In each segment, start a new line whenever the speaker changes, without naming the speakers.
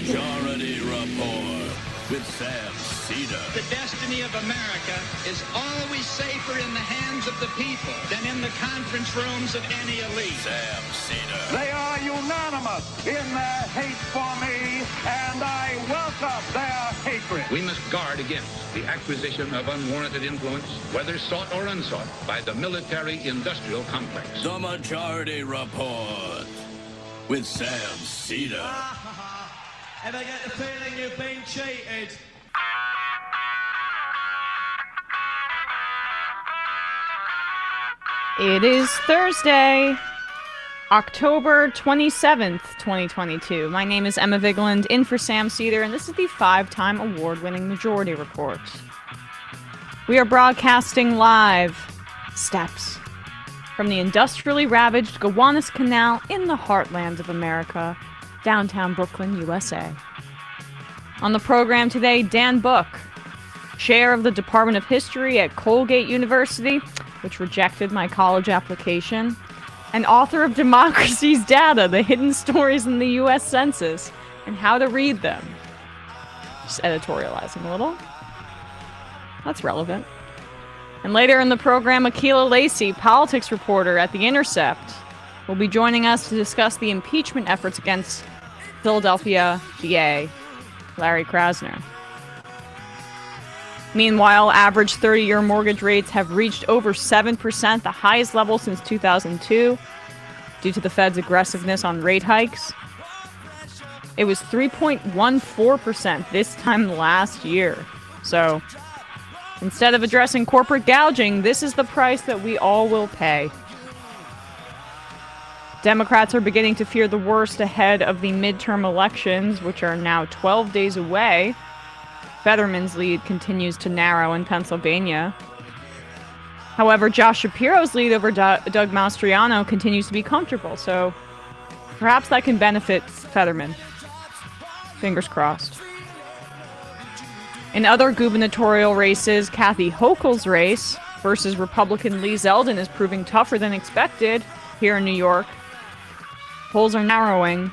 Majority Report with Sam Seder.
The destiny of America is always safer in the hands of the people than in the conference rooms of any elite.
Sam Seder.
They are unanimous in their hate for me, and I welcome their hatred.
We must guard against the acquisition of unwarranted influence, whether sought or unsought, by the military-industrial complex.
The Majority Report with Sam Seder.
Ever get the feeling you've been cheated?
It is Thursday, October 27th, 2022. My name is Emma Vigeland, in for Sam Seder, and this is the 5-time award-winning Majority Report. We are broadcasting live steps from the industrially ravaged Gowanus Canal in the heartland of America, downtown Brooklyn, USA. On the program today, Dan Bouk, chair of the Department of History at Colgate University, which rejected my college application, and author of Democracy's Data, The Hidden Stories in the U.S. Census, and How to Read Them. Just editorializing a little. That's relevant. And later in the program, Akela Lacy, politics reporter at The Intercept, will be joining us to discuss the impeachment efforts against Philadelphia DA Larry Krasner. Meanwhile, average 30-year mortgage rates have reached over 7%, the highest level since 2002, due to the Fed's aggressiveness on rate hikes. It was 3.14% this time last year. So, instead of addressing corporate gouging, this is the price that we all will pay. Democrats are beginning to fear the worst ahead of the midterm elections, which are now 12 days away. Fetterman's lead continues to narrow in Pennsylvania. However, Josh Shapiro's lead over Doug Mastriano continues to be comfortable, so perhaps that can benefit Fetterman. Fingers crossed. In other gubernatorial races, Kathy Hochul's race versus Republican Lee Zeldin is proving tougher than expected here in New York. Polls are narrowing.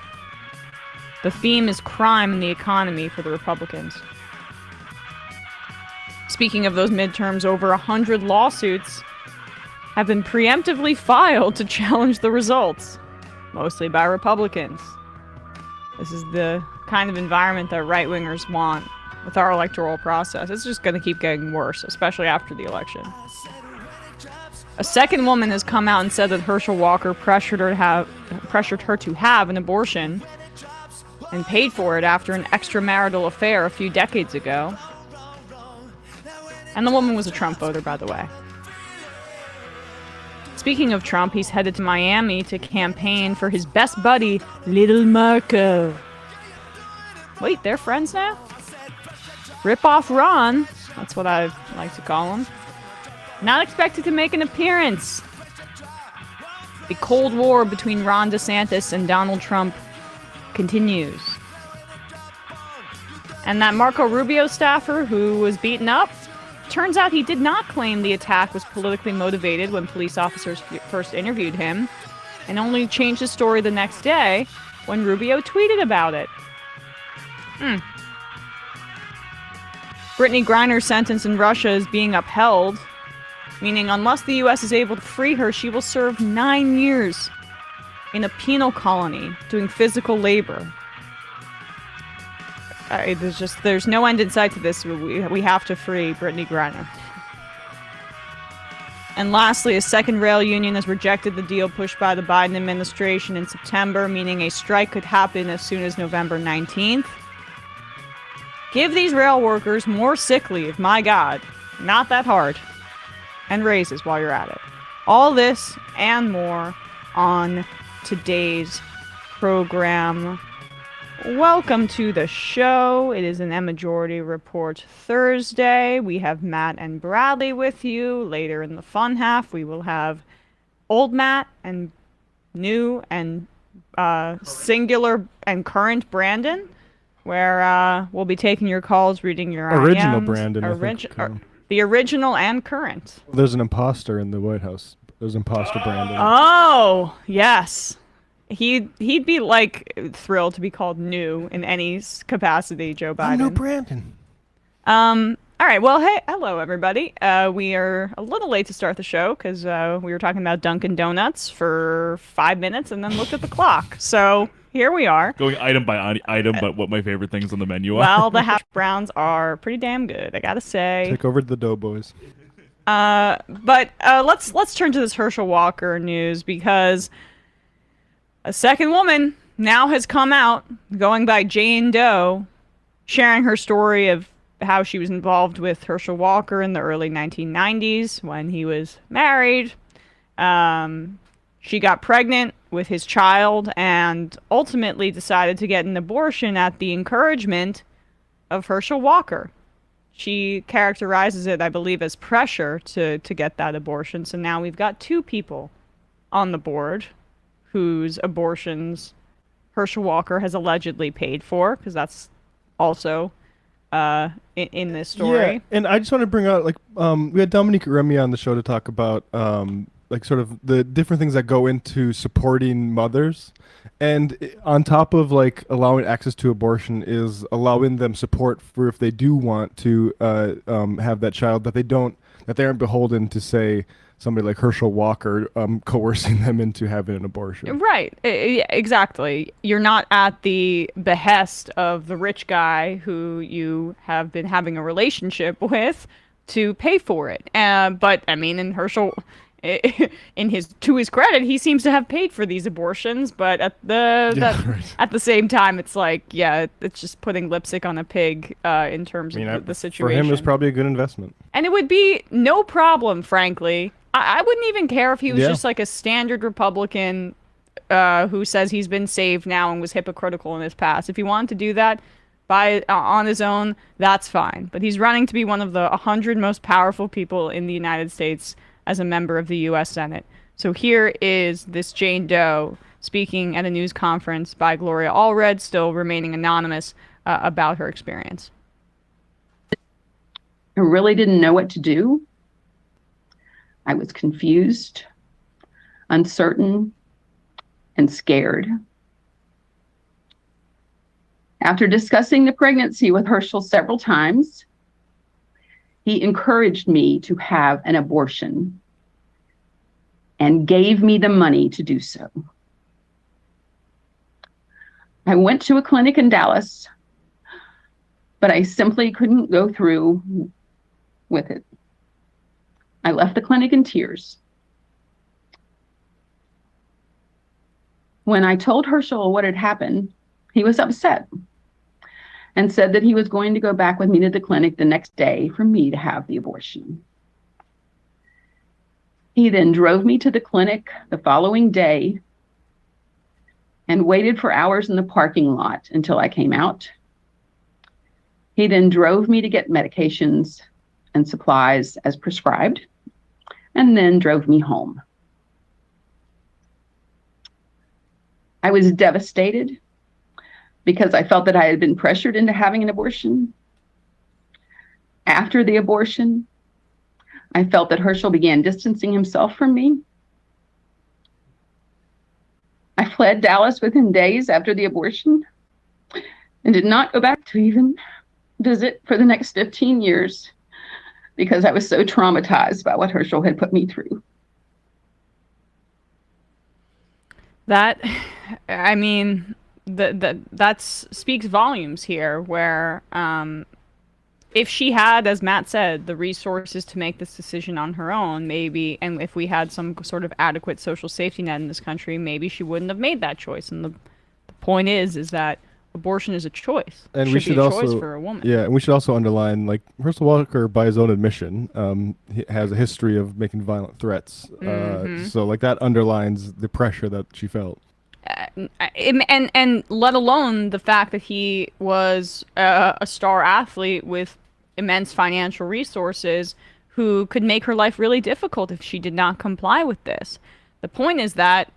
The theme is crime and the economy for the Republicans. Speaking of those midterms, over 100 lawsuits have been preemptively filed to challenge the results, mostly by Republicans. This is the kind of environment that right-wingers want with our electoral process. It's just going to keep getting worse, especially after the election. A second woman has come out and said that Herschel Walker pressured her to have an abortion and paid for it after an extramarital affair a few decades ago. And the woman was a Trump voter, by the way. Speaking of Trump, he's headed to Miami to campaign for his best buddy, Little Marco. Wait, they're friends now? Rip-off Ron, that's what I like to call him, not expected to make an appearance. The Cold War between Ron DeSantis and Donald Trump continues. And that Marco Rubio staffer who was beaten up, turns out he did not claim the attack was politically motivated when police officers first interviewed him, and only changed his story the next day when Rubio tweeted about it. Brittany Griner's sentence in Russia is being upheld, meaning unless the U.S. is able to free her, she will serve 9 years in a penal colony doing physical labor. There's no end in sight to this. We have to free Brittany Griner. And lastly, a second rail union has rejected the deal pushed by the Biden administration in September, meaning a strike could happen as soon as November 19th. Give these rail workers more sick leave, my God. Not that hard. And raises while you're at it. All this and more on today's program. Welcome to the show. It is an Majority Report Thursday. We have Matt and Bradley with you. Later in the fun half, we will have old Matt and new and singular and current Brandon, where we'll be taking your calls, reading your
original
IMs.
Brandon.
The original and current.
There's an imposter in the White House. There's imposter Brandon.
Oh, yes. He'd be like thrilled to be called new in any capacity, Joe Biden.
I'm new Brandon.
All right. Well, hey, hello everybody. We are a little late to start the show because we were talking about Dunkin' Donuts for 5 minutes and then looked at the clock. So here we are.
Going item by item, but what my favorite things on the menu are.
Well, the hash browns are pretty damn good, I gotta say.
Take over to the Doughboys.
But let's turn to this Herschel Walker news because a second woman now has come out, going by Jane Doe, sharing her story of how she was involved with Herschel Walker in the early 1990s when he was married. She got pregnant with his child and ultimately decided to get an abortion at the encouragement of Herschel Walker. She characterizes it, I believe, as pressure to get that abortion. So now we've got two people on the board whose abortions Herschel Walker has allegedly paid for, because that's also in this story.
Yeah, and I just want to bring out, we had Dominique Remy on the show to talk about, sort of the different things that go into supporting mothers. And on top of, allowing access to abortion is allowing them support for if they do want to have that child, that they aren't beholden to, say, somebody like Herschel Walker coercing them into having an abortion.
Right, exactly. You're not at the behest of the rich guy who you have been having a relationship with to pay for it. But I mean, in Herschel, to his credit, he seems to have paid for these abortions. But at the same time, it's it's just putting lipstick on a pig in terms of the situation.
For him, it's probably a good investment.
And it would be no problem, frankly. I wouldn't even care if he was just like a standard Republican who says he's been saved now and was hypocritical in his past. If he wanted to do that on his own, that's fine. But he's running to be one of the 100 most powerful people in the United States as a member of the U.S. Senate. So here is this Jane Doe speaking at a news conference by Gloria Allred, still remaining anonymous, about her experience.
I really didn't know what to do. I was confused, uncertain, and scared. After discussing the pregnancy with Herschel several times, he encouraged me to have an abortion and gave me the money to do so. I went to a clinic in Dallas, but I simply couldn't go through with it. I left the clinic in tears. When I told Herschel what had happened, he was upset and said that he was going to go back with me to the clinic the next day for me to have the abortion. He then drove me to the clinic the following day and waited for hours in the parking lot until I came out. He then drove me to get medications and supplies as prescribed, and then drove me home. I was devastated because I felt that I had been pressured into having an abortion. After the abortion, I felt that Herschel began distancing himself from me. I fled Dallas within days after the abortion and did not go back to even visit for the next 15 years because I was so traumatized by what Herschel had put me through.
That speaks volumes here, where if she had, as Matt said, the resources to make this decision on her own, maybe, and if we had some sort of adequate social safety net in this country, maybe she wouldn't have made that choice. And the point is that abortion is a choice.
And
it
we
should
should
be a
also
choice for a woman.
Yeah, and we should also underline, Herschel Walker, by his own admission, he has a history of making violent threats. So that underlines the pressure that she felt.
And let alone the fact that he was a star athlete with immense financial resources who could make her life really difficult if she did not comply with this. The point is that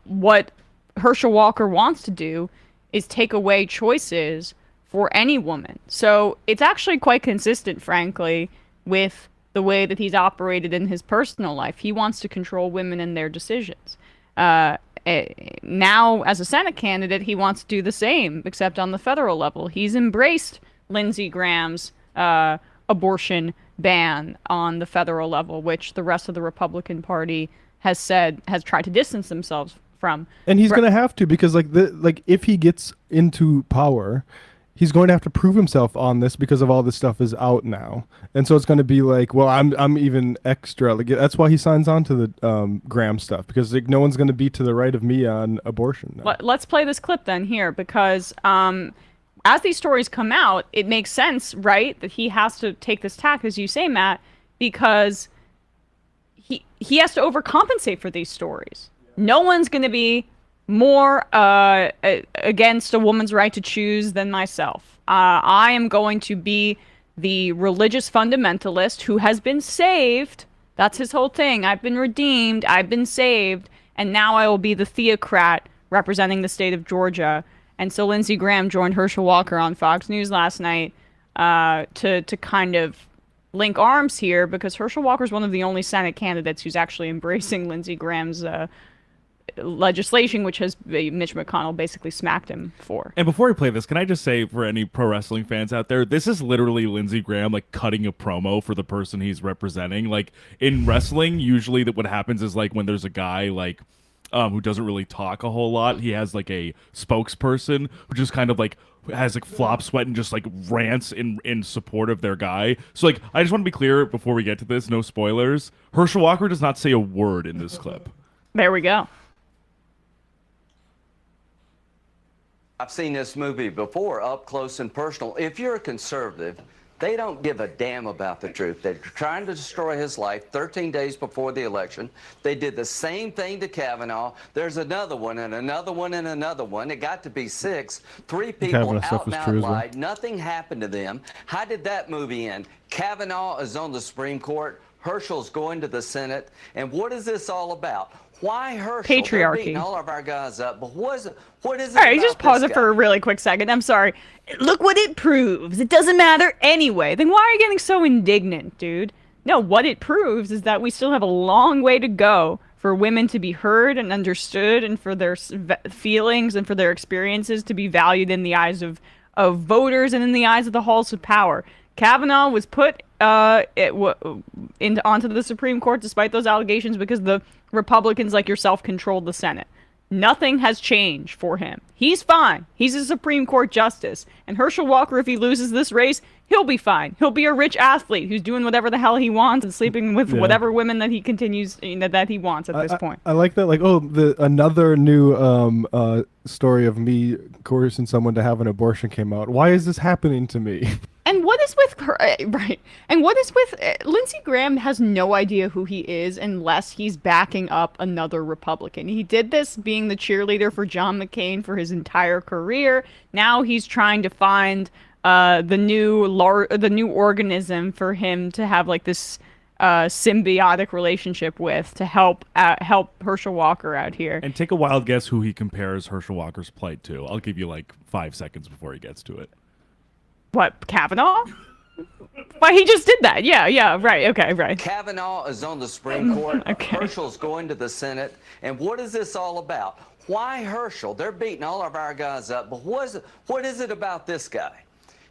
what Herschel Walker wants to do is take away choices for any woman. So it's actually quite consistent, frankly, with the way that he's operated in his personal life. He wants to control women and their decisions. now, as a Senate candidate, he wants to do the same, except on the federal level. He's embraced Lindsey Graham's abortion ban on the federal level, which the rest of the Republican Party has tried to distance themselves from.
And he's going to have to, because if he gets into power, he's going to have to prove himself on this because of all this stuff is out now. And so it's going to be like, well, I'm even extra. Like, that's why he signs on to the Graham stuff, because like, no one's going to be to the right of me on abortion now.
Let's play this clip then here, because as these stories come out, it makes sense, right, that he has to take this tack, as you say, Matt, because he has to overcompensate for these stories. No one's going to be more against a woman's right to choose than myself. I am going to be the religious fundamentalist who has been saved. That's his whole thing. I've been redeemed. I've been saved. And now I will be the theocrat representing the state of Georgia. And so Lindsey Graham joined Herschel Walker on Fox News last night to kind of link arms here, because Herschel Walker is one of the only Senate candidates who's actually embracing Lindsey Graham's legislation, which has Mitch McConnell basically smacked him for.
And before we play this, can I just say, for any pro wrestling fans out there, this is literally Lindsey Graham like cutting a promo for the person he's representing. Like in wrestling, usually what happens is like when there's a guy like who doesn't really talk a whole lot, he has like a spokesperson who just kind of like has like flop sweat and just like rants in support of their guy. So like, I just want to be clear before we get to this, no spoilers. Herschel Walker does not say a word in this clip.
There we go.
I've seen this movie before, up close and personal. If you're a conservative, they don't give a damn about the truth. They're trying to destroy his life 13 days before the election. They did the same thing to Kavanaugh. There's another one and another one and another one. It got to be 6. 3 people out and out lied. Nothing happened to them. How did that movie end? Kavanaugh is on the Supreme Court. Herschel's going to the Senate. And what is this all about? Why Herschel?
Patriarchy.
They're beating all of our guys up, but what is it?
All right, just pause it for a really quick second. I'm sorry. Look what it proves. It doesn't matter anyway. Then why are you getting so indignant, dude? No, what it proves is that we still have a long way to go for women to be heard and understood, and for their feelings and for their experiences to be valued in the eyes of voters and in the eyes of the halls of power. Kavanaugh was put onto the Supreme Court despite those allegations because the Republicans like yourself controlled the Senate. Nothing has changed for him. He's fine. He's a Supreme Court justice. And Herschel Walker, if he loses this race, he'll be fine. He'll be a rich athlete who's doing whatever the hell he wants and sleeping with whatever women that he continues that he wants at this point.
I like that. Like, another new story of me coercing someone to have an abortion came out. Why is this happening to me?
And what is with her, right? And what is with Lindsey Graham has no idea who he is unless he's backing up another Republican. He did this being the cheerleader for John McCain for his entire career. Now he's trying to find the new organism for him to have like this symbiotic relationship with to help Herschel Walker out here.
And take a wild guess who he compares Herschel Walker's plight to. I'll give you like 5 seconds before he gets to it.
What, Kavanaugh? Why, he just did that. Yeah, right, okay, right.
Kavanaugh is on the Supreme Court.
Okay.
Herschel's going to the Senate. And what is this all about? Why Herschel? They're beating all of our guys up, but what is it about this guy?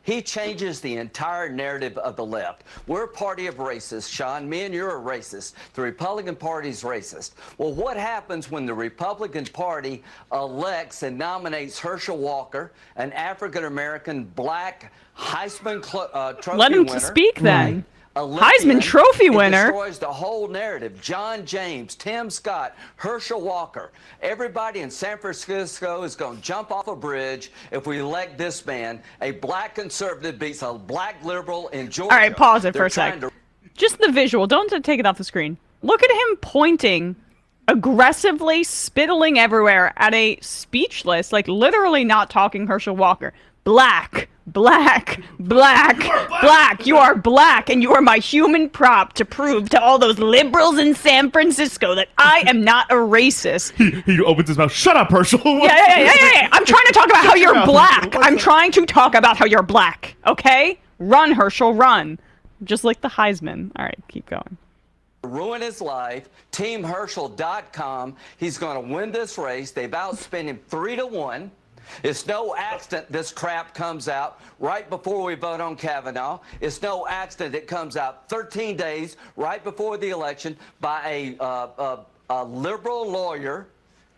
He changes the entire narrative of the left. We're a party of racists, Sean. Me and you're a racist. The Republican Party's racist. Well, what happens when the Republican Party elects and nominates Herschel Walker, an African-American black Heisman Trophy winner?
Let him speak then.
Right.
Heisman Trophy winner.
It destroys the whole narrative. John James, Tim Scott, Herschel Walker. Everybody in San Francisco is going to jump off a bridge if we elect this man. A black conservative beats a black liberal in Georgia.
All right, pause it for a sec. Just the visual. Don't take it off the screen. Look at him pointing, aggressively spittling everywhere at a speechless, like literally not talking Herschel Walker. Black. Black, you are black, and you are my human prop to prove to all those liberals in San Francisco that I am not a racist.
He opens his mouth. Shut up, Herschel.
Yeah. I'm trying to talk about how you're black. I'm trying to talk about how you're black, okay? Run, Herschel, run. Just like the Heisman. All right, keep going.
ruin his life. TeamHerschel.com. He's going to win this race. They've outspent him 3-1. It's no accident this crap comes out right before we vote on Kavanaugh. It's no accident it comes out 13 days right before the election by a liberal lawyer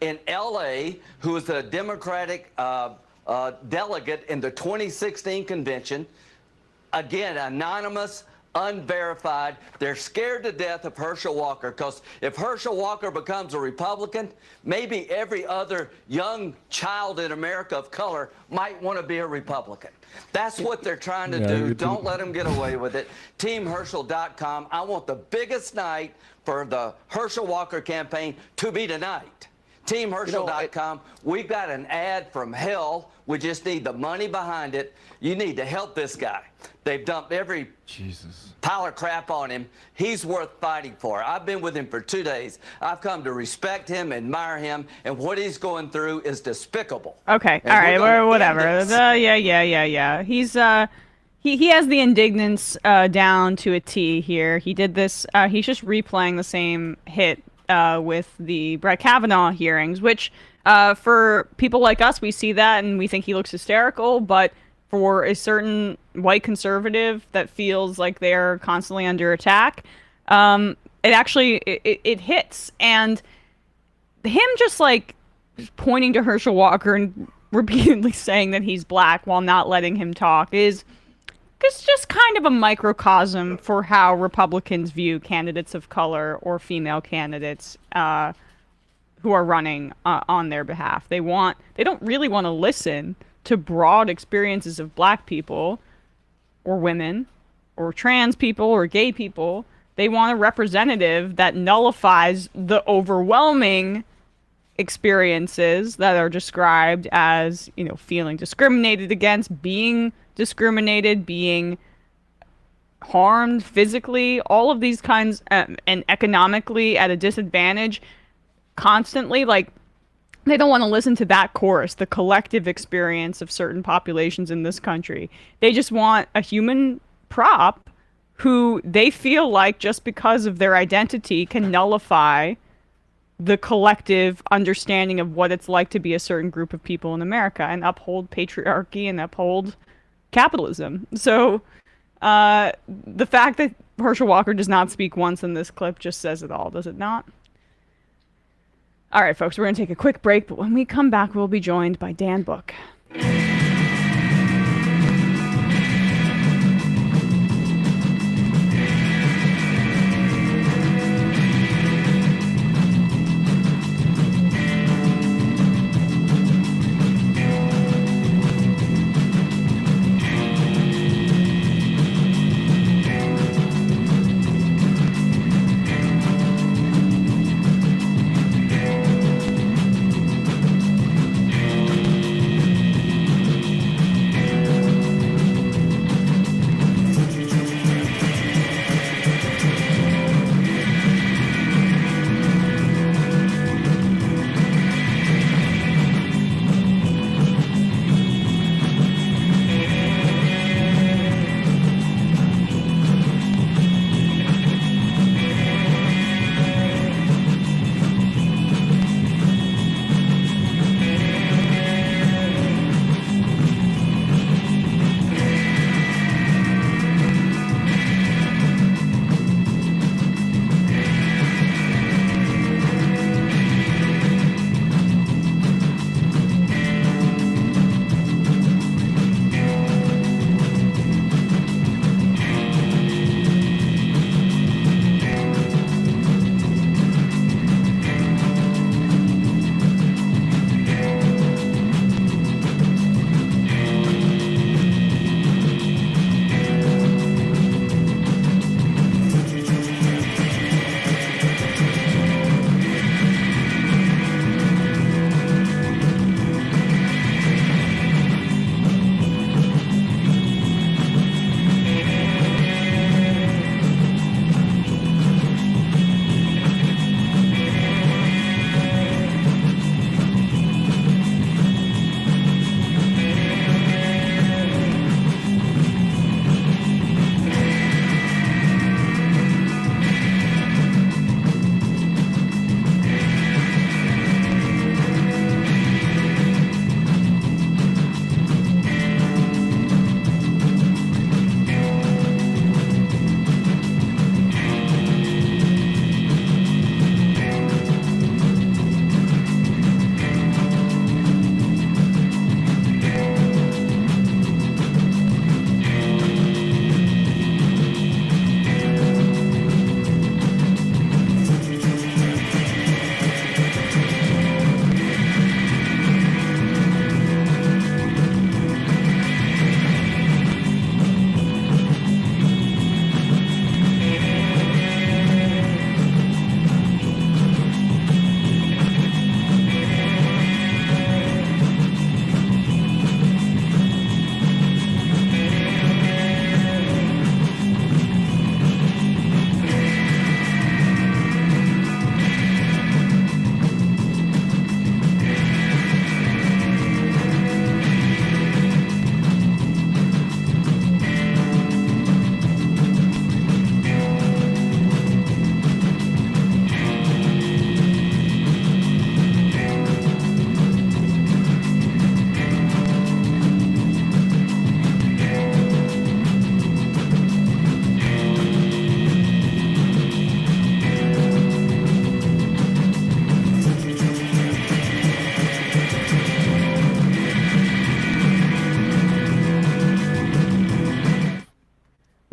in L.A. who is a Democratic delegate in the 2016 convention. Again, anonymous, unverified. They're scared to death of Herschel Walker because if Herschel Walker becomes a Republican, maybe every other young child in America of color might want to be a Republican. That's what they're trying to do. Don't let them get away with it. TeamHerschel.com. I want the biggest night for the Herschel Walker campaign to be tonight. TeamHerschel.com. We've got an ad from hell. We just need the money behind it. You need to help this guy. They've dumped every pile of crap on him. He's worth fighting for. I've been with him for 2 days. I've come to respect him, admire him, and what he's going through is despicable.
Okay, all right, whatever. Yeah. He has the indignance down to a T here. He did this. He's just replaying the same hit with the Brett Kavanaugh hearings, which for people like us, we see that and we think he looks hysterical, but for a certain white conservative that feels like they're constantly under attack, it actually it hits. And him just like pointing to Herschel Walker and repeatedly saying that he's black while not letting him talk is just kind of a microcosm for how Republicans view candidates of color or female candidates who are running on their behalf. They don't really want to listen to broad experiences of black people or women or trans people or gay people. They want a representative that nullifies the overwhelming experiences that are described as, feeling discriminated against, being discriminated, being harmed physically, all of these kinds, and economically at a disadvantage constantly. Like, they don't want to listen to that chorus, the collective experience of certain populations in this country. They just want a human prop who they feel like, just because of their identity, can nullify the collective understanding of what it's like to be a certain group of people in America and uphold patriarchy and uphold capitalism. So the fact that Herschel Walker does not speak once in this clip just says it all, does it not? All right, folks, we're going to take a quick break, but when we come back, we'll be joined by Dan Bouk.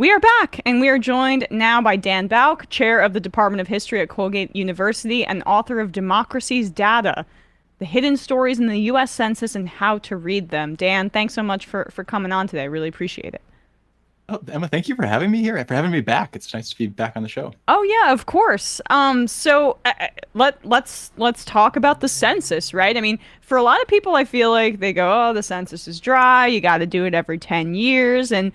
We are back, and we are joined now by Dan Balck, chair of the Department of History at Colgate University and author of Democracy's Data, The Hidden Stories in the U.S. Census and How to Read Them. Dan, thanks so much for coming on today. I really appreciate it.
Oh, Emma, thank you for having me here, for having me back. It's nice to be back on the show.
Oh yeah, of course. So let's talk about the census, right? I mean, for a lot of people, I feel like they go, "Oh, the census is dry. You got to do it every 10 years," and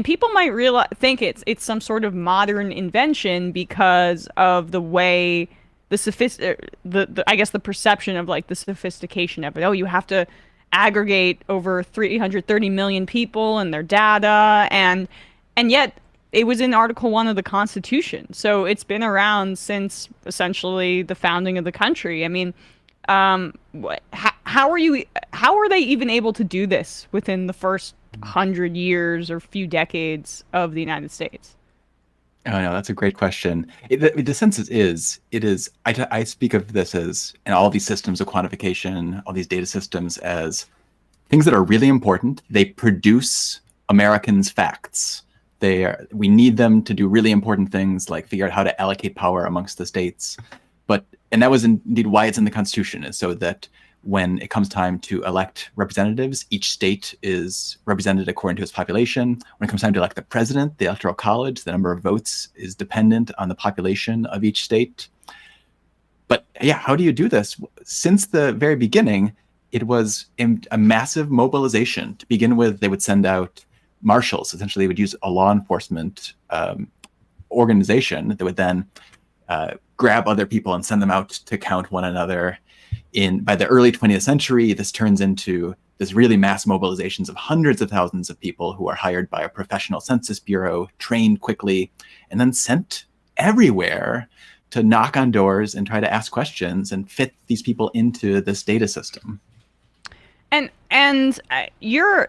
people might think it's some sort of modern invention because of the way I guess the perception of like the sophistication of it. Oh, you have to aggregate over 330 million people and their data, and yet it was in Article 1 of the Constitution. So it's been around since essentially the founding of the country. I mean, how are they even able to do this within the first 100 years or few decades of the United States?
Oh no, that's a great question. The census I speak of this as, and all these systems of quantification, all these data systems, as things that are really important. They produce Americans' facts. We need them to do really important things like figure out how to allocate power amongst the states. And that was indeed why it's in the Constitution, is so that when it comes time to elect representatives, each state is represented according to its population. When it comes time to elect the president, the Electoral College, the number of votes is dependent on the population of each state. But yeah, how do you do this? Since the very beginning, it was a massive mobilization. To begin with, they would send out marshals. Essentially, they would use a law enforcement organization that would then grab other people and send them out to count one another. By the early 20th century, this turns into this really mass mobilizations of hundreds of thousands of people who are hired by a professional census bureau, trained quickly, and then sent everywhere to knock on doors and try to ask questions and fit these people into this data system. And you're,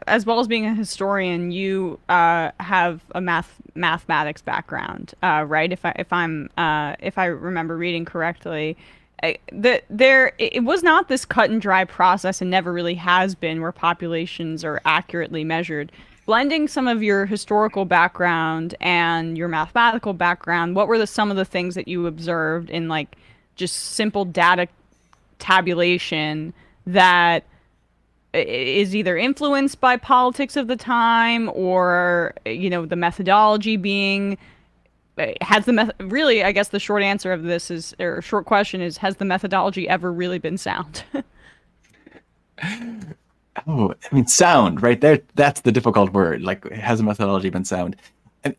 as well as being a historian, you have a mathematics background, right? If I remember reading correctly. It was not this cut and dry process, and never really has been, where populations are accurately measured. Blending some of your historical background and your mathematical background, what were some of the things that you observed in like just simple data tabulation that is either influenced by politics of the time, or the methodology being really, I guess the short answer of this is, or short question is, has the methodology ever really been sound? Oh, I mean, sound, right there. That's the difficult word. Like, has the methodology been sound? And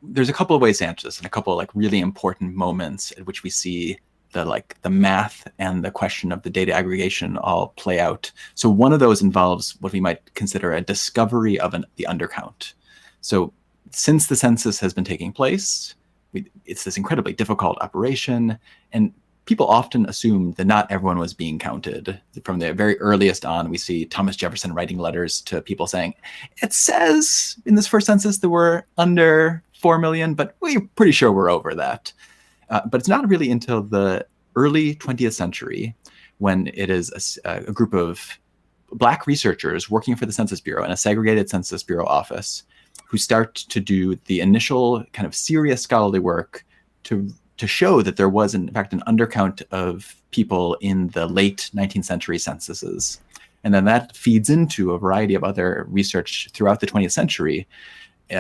there's a couple of ways to answer this, and a couple of like really important moments at which we see the math and the question of the data aggregation all play out. So one of those involves what we might consider a discovery of the undercount. So since the census has been taking place, it's this incredibly difficult operation, and people often assumed that not everyone was being counted. From the very earliest on, we see Thomas Jefferson writing letters to people saying, it says in this first census there were under 4 million, but we're pretty sure we're over that. But it's not really until the early 20th century, when it is a group of Black researchers working for the Census Bureau in a segregated Census Bureau office, who start to do the initial kind of serious scholarly work to show that there was, in fact, an undercount of people in the late 19th century censuses. And then that feeds into a variety of other research throughout the 20th century,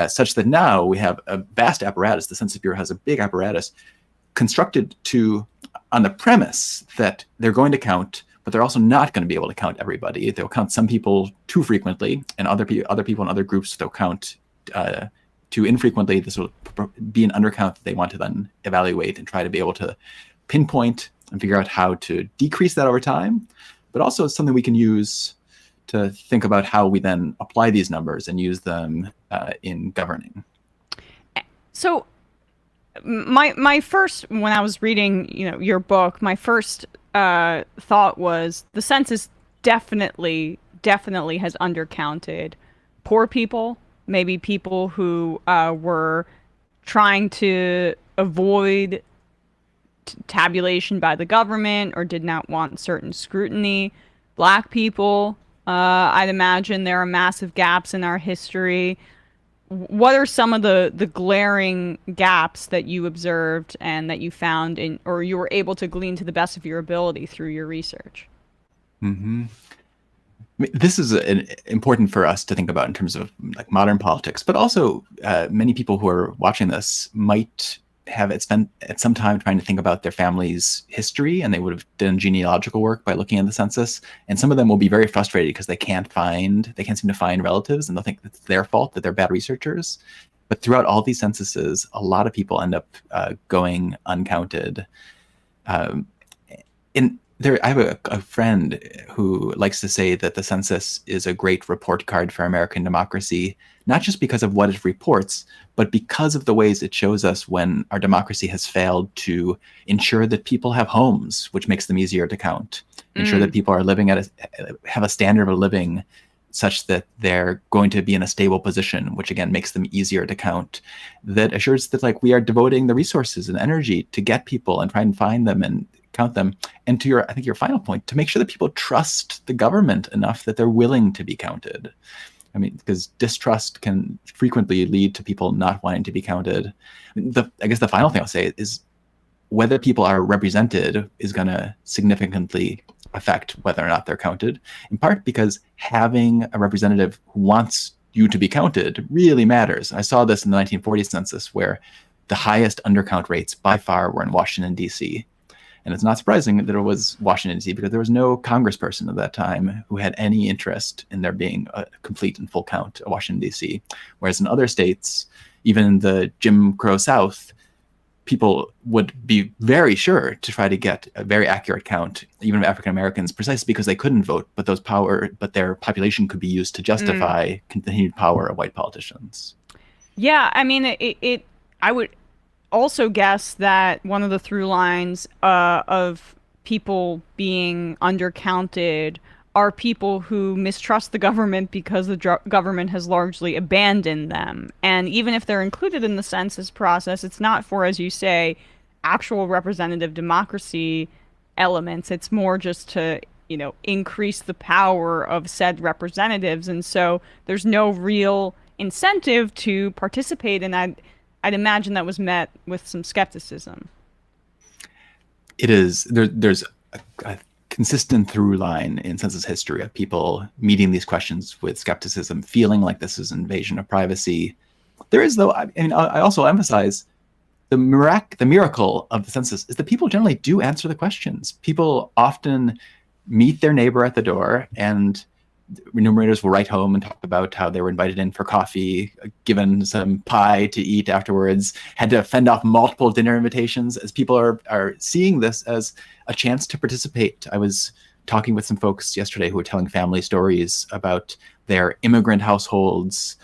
such that now we have a vast apparatus. The Census Bureau has a big apparatus constructed on the premise that they're going to count, but they're also not going to be able to count everybody. They'll count some people too frequently, and other people in other groups they'll count too infrequently. This will be an undercount that they want to then evaluate and try to be able to pinpoint and figure out how to decrease that over time. But also it's something we can use to think about how we then apply these numbers and use them in governing.
So my first, when I was reading, your book, my first thought was the census definitely has undercounted poor people, maybe people who were trying to avoid tabulation by the government or did not want certain scrutiny. Black people, I'd imagine there are massive gaps in our history. what are some of the glaring gaps that you observed and that you found or you were able to glean to the best of your ability through your research?
Mm-hmm. This is important for us to think about in terms of like modern politics, but also many people who are watching this might have spent some time trying to think about their family's history, and they would have done genealogical work by looking at the census. And some of them will be very frustrated because they can't seem to find relatives, and they'll think it's their fault, that they're bad researchers. But throughout all these censuses, a lot of people end up going uncounted. I have a friend who likes to say that the census is a great report card for American democracy, not just because of what it reports, but because of the ways it shows us when our democracy has failed to ensure that people have homes, which makes them easier to count, ensure that people are living have a standard of living such that they're going to be in a stable position, which again makes them easier to count, that assures that like we are devoting the resources and energy to get people and try and find them and count them. And to I think your final point, to make sure that people trust the government enough that they're willing to be counted. I mean, because distrust can frequently lead to people not wanting to be counted. I guess the final thing I'll say is whether people are represented is going to significantly affect whether or not they're counted, in part because having a representative who wants you to be counted really matters. I saw this in the 1940 census, where the highest undercount rates by far were in Washington, D.C. And it's not surprising that it was Washington, D.C., because there was no congressperson at that time who had any interest in there being a complete and full count of Washington, D.C. Whereas in other states, even in the Jim Crow South, people would be very sure to try to get a very accurate count, even of African Americans, precisely because they couldn't vote, but their population could be used to justify continued power of white politicians.
Yeah, I mean, I would also guess that one of the through lines of people being undercounted are people who mistrust the government because the government has largely abandoned them. And even if they're included in the census process, it's not for, as you say, actual representative democracy elements. It's more just to, increase the power of said representatives. And so there's no real incentive to participate in that. I'd imagine that was met with some skepticism.
It is. There's a consistent through line in census history of people meeting these questions with skepticism, feeling like this is an invasion of privacy. There is, though, I also emphasize the miracle of the census is that people generally do answer the questions. People often meet their neighbor at the door, and enumerators will write home and talk about how they were invited in for coffee, given some pie to eat afterwards, had to fend off multiple dinner invitations, as people are seeing this as a chance to participate. I was talking with some folks yesterday who were telling family stories about their immigrant households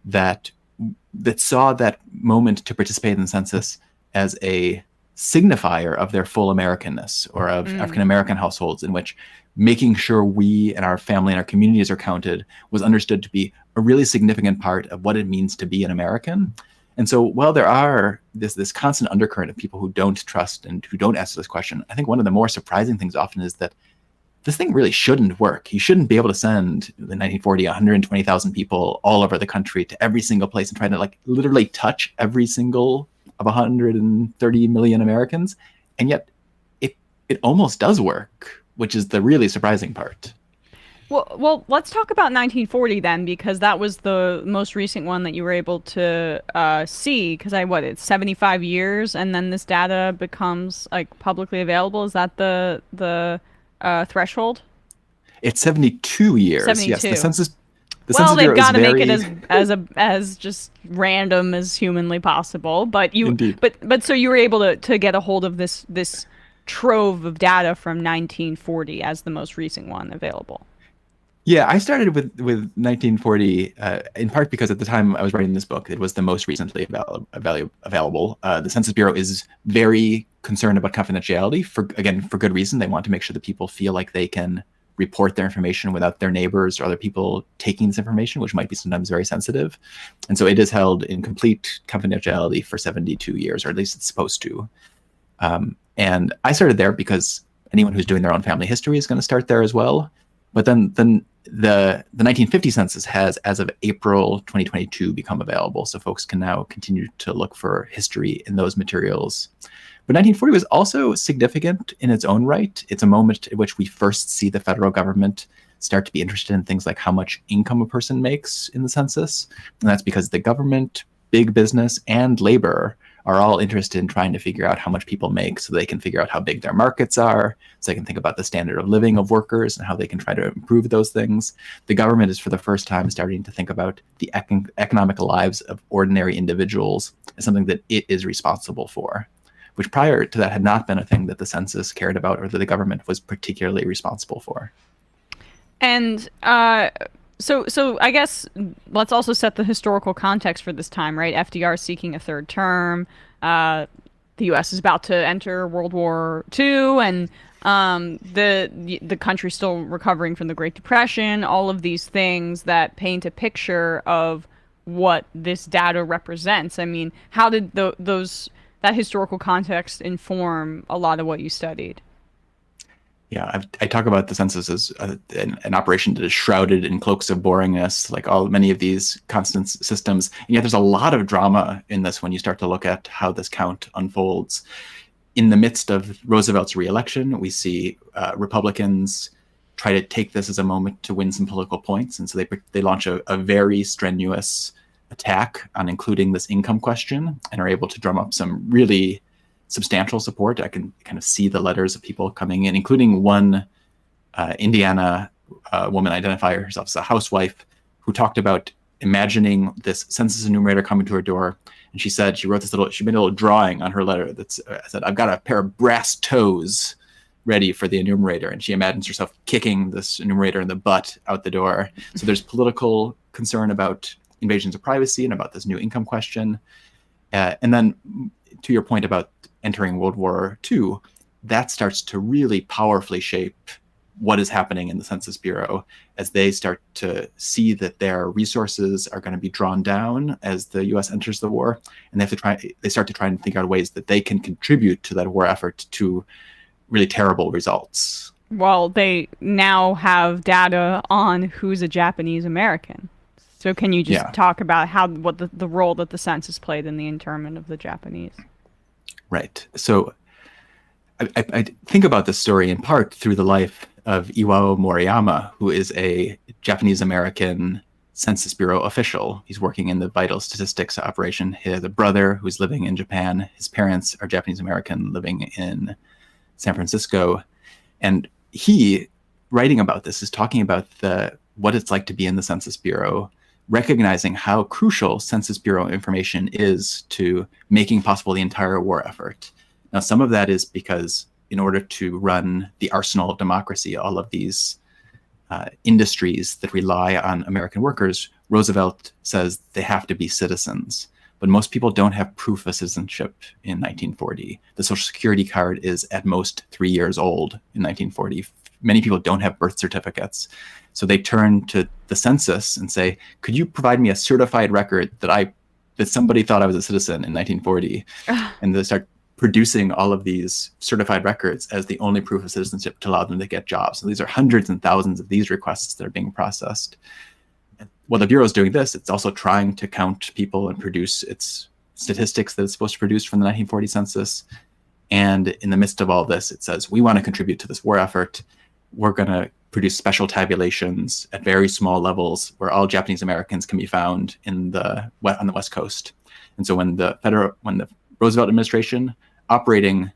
that saw that moment to participate in the census as a signifier of their full Americanness, or of African American households in which making sure we and our family and our communities are counted was understood to be a really significant part of what it means to be an American. And so while there are this constant undercurrent of people who don't trust and who don't ask this question, I think one of the more surprising things often is that this thing really shouldn't work. You shouldn't be able to send the 1940 120,000 people all over the country to every single place and try to literally touch every single of 130 million Americans. And yet it almost does work, which is the really surprising part.
Well, let's talk about 1940 then, because that was the most recent one that you were able to see. Because it's 75 years, and then this data becomes publicly available. Is that the threshold?
It's 72 years.
72.
Yes, the census.
They've got to make it as just random as humanly possible. But so you were able to get a hold of this trove of data from 1940 as the most recent one available.
Yeah, I started with 1940 in part because at the time I was writing this book, it was the most recently available. The Census Bureau is very concerned about confidentiality for good reason. They want to make sure that people feel like they can report their information without their neighbors or other people taking this information, which might be sometimes very sensitive. And so it is held in complete confidentiality for 72 years, or at least it's supposed to. And I started there because anyone who's doing their own family history is going to start there as well. But then the 1950 census has, as of April 2022, become available. So folks can now continue to look for history in those materials. But 1940 was also significant in its own right. It's a moment at which we first see the federal government start to be interested in things like how much income a person makes in the census. And that's because the government, big business, and labor are all interested in trying to figure out how much people make so they can figure out how big their markets are, so they can think about the standard of living of workers and how they can try to improve those things. The government is for the first time starting to think about the economic lives of ordinary individuals as something that it is responsible for, which prior to that had not been a thing that the census cared about or that the government was particularly responsible for.
And so I guess let's also set the historical context for this time, right? FDR is seeking a third term. The U.S. is about to enter World War II, and the country's still recovering from the Great Depression. All of these things that paint a picture of what this data represents. I mean, how did that historical context inform a lot of what you studied?
Yeah, I talk about the census as an operation that is shrouded in cloaks of boringness, like many of these constant systems. And yet there's a lot of drama in this when you start to look at how this count unfolds. In the midst of Roosevelt's reelection, we see Republicans try to take this as a moment to win some political points. And so they launch a very strenuous attack on including this income question and are able to drum up some really substantial support. I can kind of see the letters of people coming in, including one Indiana woman identifying herself as a housewife who talked about imagining this census enumerator coming to her door. And she said, she made a little drawing on her letter that said, "I've got a pair of brass toes ready for the enumerator." And she imagines herself kicking this enumerator in the butt out the door. So there's political concern about invasions of privacy and about this new income question. And then to your point about entering World War II, that starts to really powerfully shape what is happening in the Census Bureau as they start to see that their resources are going to be drawn down as the U.S. enters the war, and they start to try and think out ways that they can contribute to that war effort to really terrible results.
Well, they now have data on who's a Japanese American. So can you just talk about what the role that the census played in the internment of the Japanese?
Right. So I think about this story in part through the life of Iwao Moriyama, who is a Japanese-American Census Bureau official. He's working in the vital statistics operation. He has a brother who's living in Japan. His parents are Japanese-American living in San Francisco. And he, writing about this, is talking about what it's like to be in the Census Bureau, recognizing how crucial Census Bureau information is to making possible the entire war effort. Now, some of that is because in order to run the arsenal of democracy, all of these industries that rely on American workers, Roosevelt says they have to be citizens. But most people don't have proof of citizenship in 1940. The Social Security card is at most 3 years old in 1940. Many people don't have birth certificates. So they turn to the census and say, could you provide me a certified record that somebody thought I was a citizen in 1940? And they start producing all of these certified records as the only proof of citizenship to allow them to get jobs. So these are hundreds and thousands of these requests that are being processed. While the Bureau is doing this, it's also trying to count people and produce its statistics that it's supposed to produce from the 1940 census. And in the midst of all this, it says, we want to contribute to this war effort. We're going to produce special tabulations at very small levels where all Japanese Americans can be found on the West Coast. And so when the Roosevelt administration, operating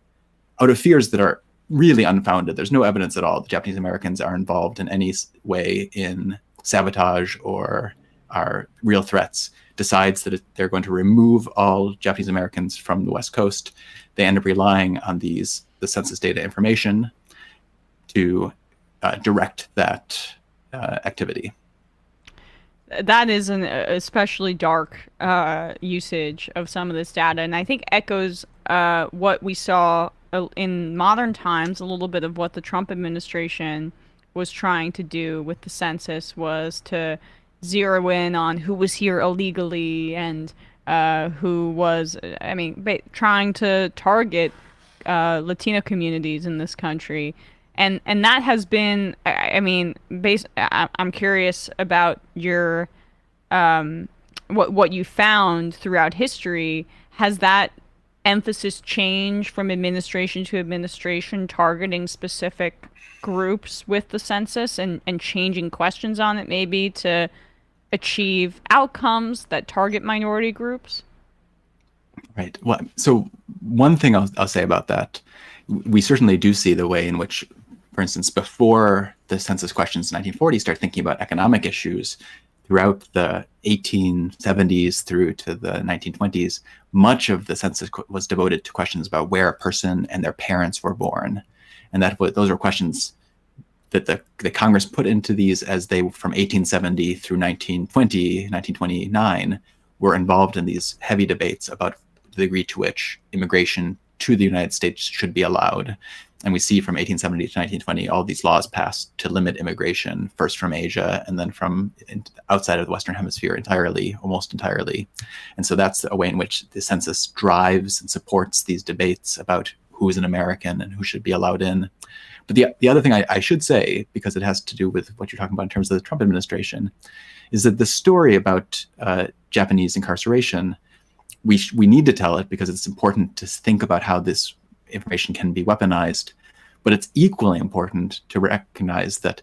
out of fears that are really unfounded, there's no evidence at all that Japanese Americans are involved in any way in sabotage or are real threats, decides that they're going to remove all Japanese Americans from the West Coast. They end up relying on the census data information to direct that activity.
That is an especially dark usage of some of this data, and I think echoes what we saw in modern times, a little bit of what the Trump administration was trying to do with the census, was to zero in on who was here illegally and who was, trying to target Latino communities in this country. and that has been, I mean, I'm curious about your what you found throughout history. Has that emphasis changed from administration to administration, targeting specific groups with the census and changing questions on it maybe to achieve outcomes that target minority groups?
Right. Well, so one thing I'll say about that, we certainly do see the way in which, for instance, before the census questions in 1940 start thinking about economic issues, throughout the 1870s through to the 1920s, much of the census was devoted to questions about where a person and their parents were born. And those were questions that the Congress put into these as they, from 1870 through 1920, 1929, were involved in these heavy debates about the degree to which immigration to the United States should be allowed. And we see from 1870 to 1920, all these laws passed to limit immigration, first from Asia and then from outside of the Western Hemisphere entirely, almost entirely. And so that's a way in which the census drives and supports these debates about who is an American and who should be allowed in. But the other thing I should say, because it has to do with what you're talking about in terms of the Trump administration, is that the story about Japanese incarceration, we need to tell it because it's important to think about how this information can be weaponized. But it's equally important to recognize that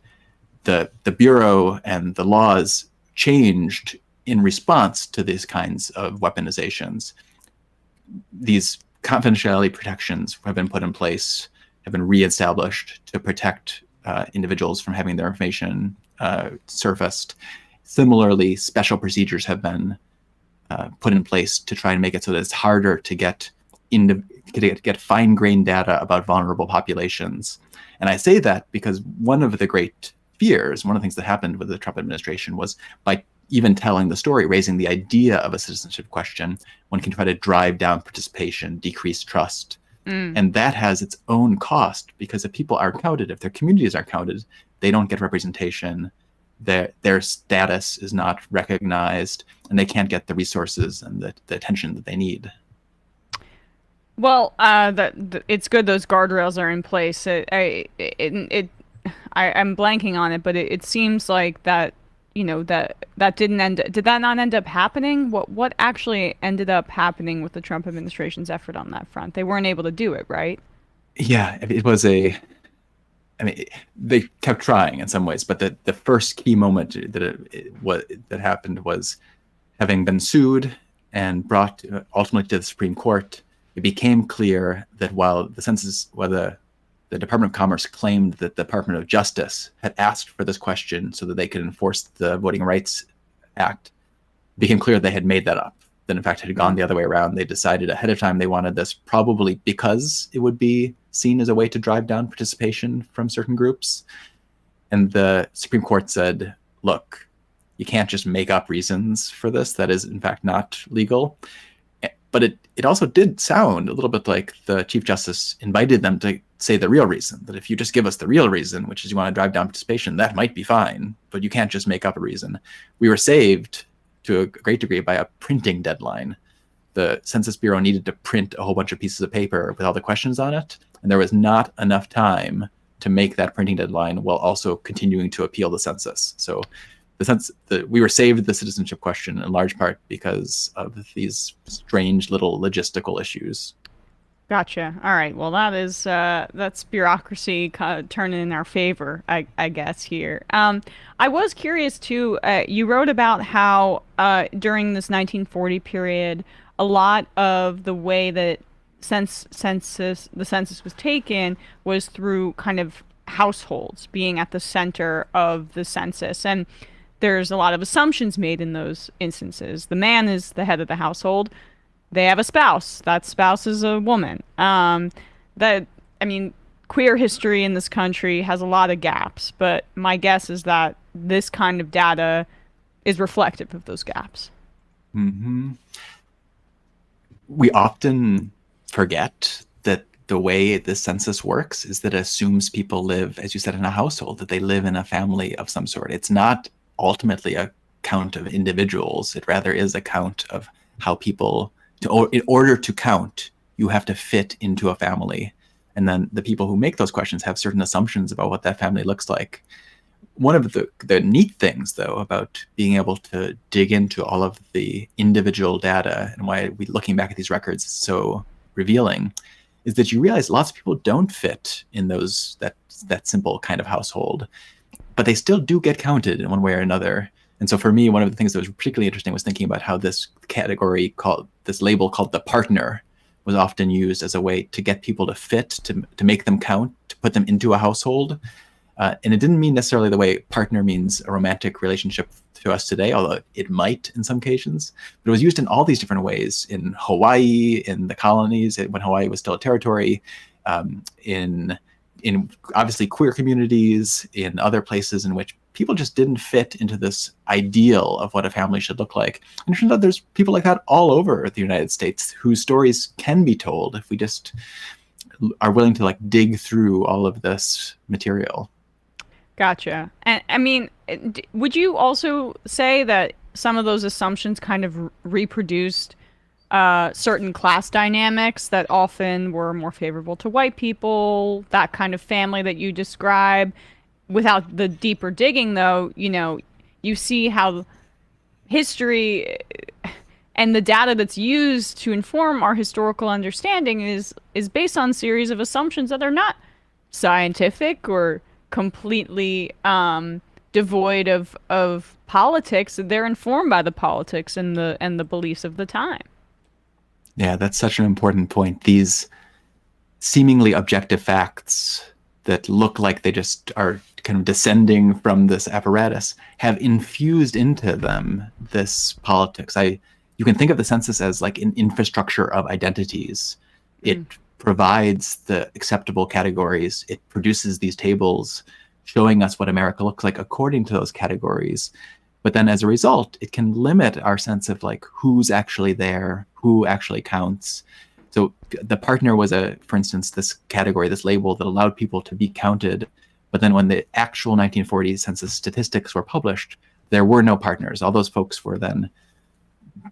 the Bureau and the laws changed in response to these kinds of weaponizations. These confidentiality protections have been put in place, have been reestablished to protect individuals from having their information surfaced. Similarly, special procedures have been put in place to try and make it so that it's harder to get fine-grained data about vulnerable populations. And I say that because one of the great fears, one of the things that happened with the Trump administration was by even telling the story, raising the idea of a citizenship question, one can try to drive down participation, decrease trust. And that has its own cost, because if people aren't counted, if their communities aren't counted, they don't get representation, their status is not recognized, and they can't get the resources and the attention that they need.
Well, it's good those guardrails are in place. I'm blanking on it, but it seems like that, you know, that did that not end up happening? What actually ended up happening with the Trump administration's effort on that front? They weren't able to do it, right?
Yeah, it was they kept trying in some ways, but the first key moment that happened was having been sued and brought ultimately to the Supreme Court. It became clear that while the Department of Commerce claimed that the Department of Justice had asked for this question so that they could enforce the Voting Rights Act, it became clear they had made that up. That in fact it had gone the other way around. They decided ahead of time they wanted this probably because it would be seen as a way to drive down participation from certain groups. And the Supreme Court said, look, you can't just make up reasons for this. That is in fact not legal. But it also did sound a little bit like the Chief Justice invited them to say the real reason, that if you just give us the real reason, which is you want to drive down participation, that might be fine, but you can't just make up a reason. We were saved to a great degree by a printing deadline. The Census Bureau needed to print a whole bunch of pieces of paper with all the questions on it, and there was not enough time to make that printing deadline while also continuing to appeal the census. So we were saved the citizenship question in large part because of these strange little logistical issues.
Gotcha. All right. Well, that's bureaucracy turning in our favor, I guess here. I was curious too. You wrote about how during this 1940 period, a lot of the way that the census was taken was through kind of households being at the center of the census, and there's a lot of assumptions made in those instances. The man is the head of the household. They have a spouse. That spouse is a woman. Queer history in this country has a lot of gaps, but my guess is that this kind of data is reflective of those gaps.
Mm-hmm. We often forget that the way the census works is that it assumes people live, as you said, in a household, that they live in a family of some sort. It's not ultimately a count of individuals. It rather is a count of how people, in order to count, you have to fit into a family. And then the people who make those questions have certain assumptions about what that family looks like. One of the neat things, though, about being able to dig into all of the individual data and why looking back at these records is so revealing, is that you realize lots of people don't fit in that simple kind of household, but they still do get counted in one way or another. And so for me, one of the things that was particularly interesting was thinking about how this label called the partner was often used as a way to get people to fit, to make them count, to put them into a household. And it didn't mean necessarily the way partner means a romantic relationship to us today, although it might in some occasions. But it was used in all these different ways, in Hawaii, in the colonies, when Hawaii was still a territory, in obviously queer communities, in other places in which people just didn't fit into this ideal of what a family should look like. And it turns out there's people like that all over the United States whose stories can be told if we just are willing to dig through all of this material.
Gotcha. And I mean, would you also say that some of those assumptions kind of reproduced certain class dynamics that often were more favorable to white people, that kind of family that you describe? Without the deeper digging, though, you see how history and the data that's used to inform our historical understanding is based on a series of assumptions that are not scientific or completely devoid of politics. They're informed by the politics and the beliefs of the time.
Yeah, that's such an important point. These seemingly objective facts that look like they just are kind of descending from this apparatus have infused into them this politics. You can think of the census as like an infrastructure of identities. It provides the acceptable categories. It produces these tables showing us what America looks like according to those categories. But then as a result, it can limit our sense of who's actually there, who actually counts. So the partner was for instance, this category, this label that allowed people to be counted. But then when the actual 1940 census statistics were published, there were no partners. All those folks were then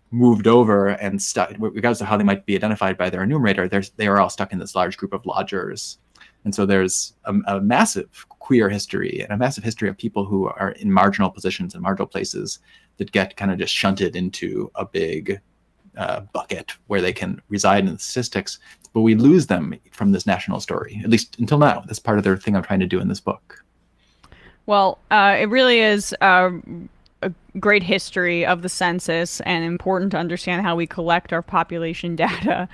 moved over and stuck, regardless of how they might be identified by their enumerator, they are all stuck in this large group of lodgers. And so there's a massive queer history and a massive history of people who are in marginal positions and marginal places that get kind of just shunted into a big bucket where they can reside in the statistics, but we lose them from this national story, at least until now. That's part of the thing I'm trying to do in this book.
Well, it really is a great history of the census, and important to understand how we collect our population data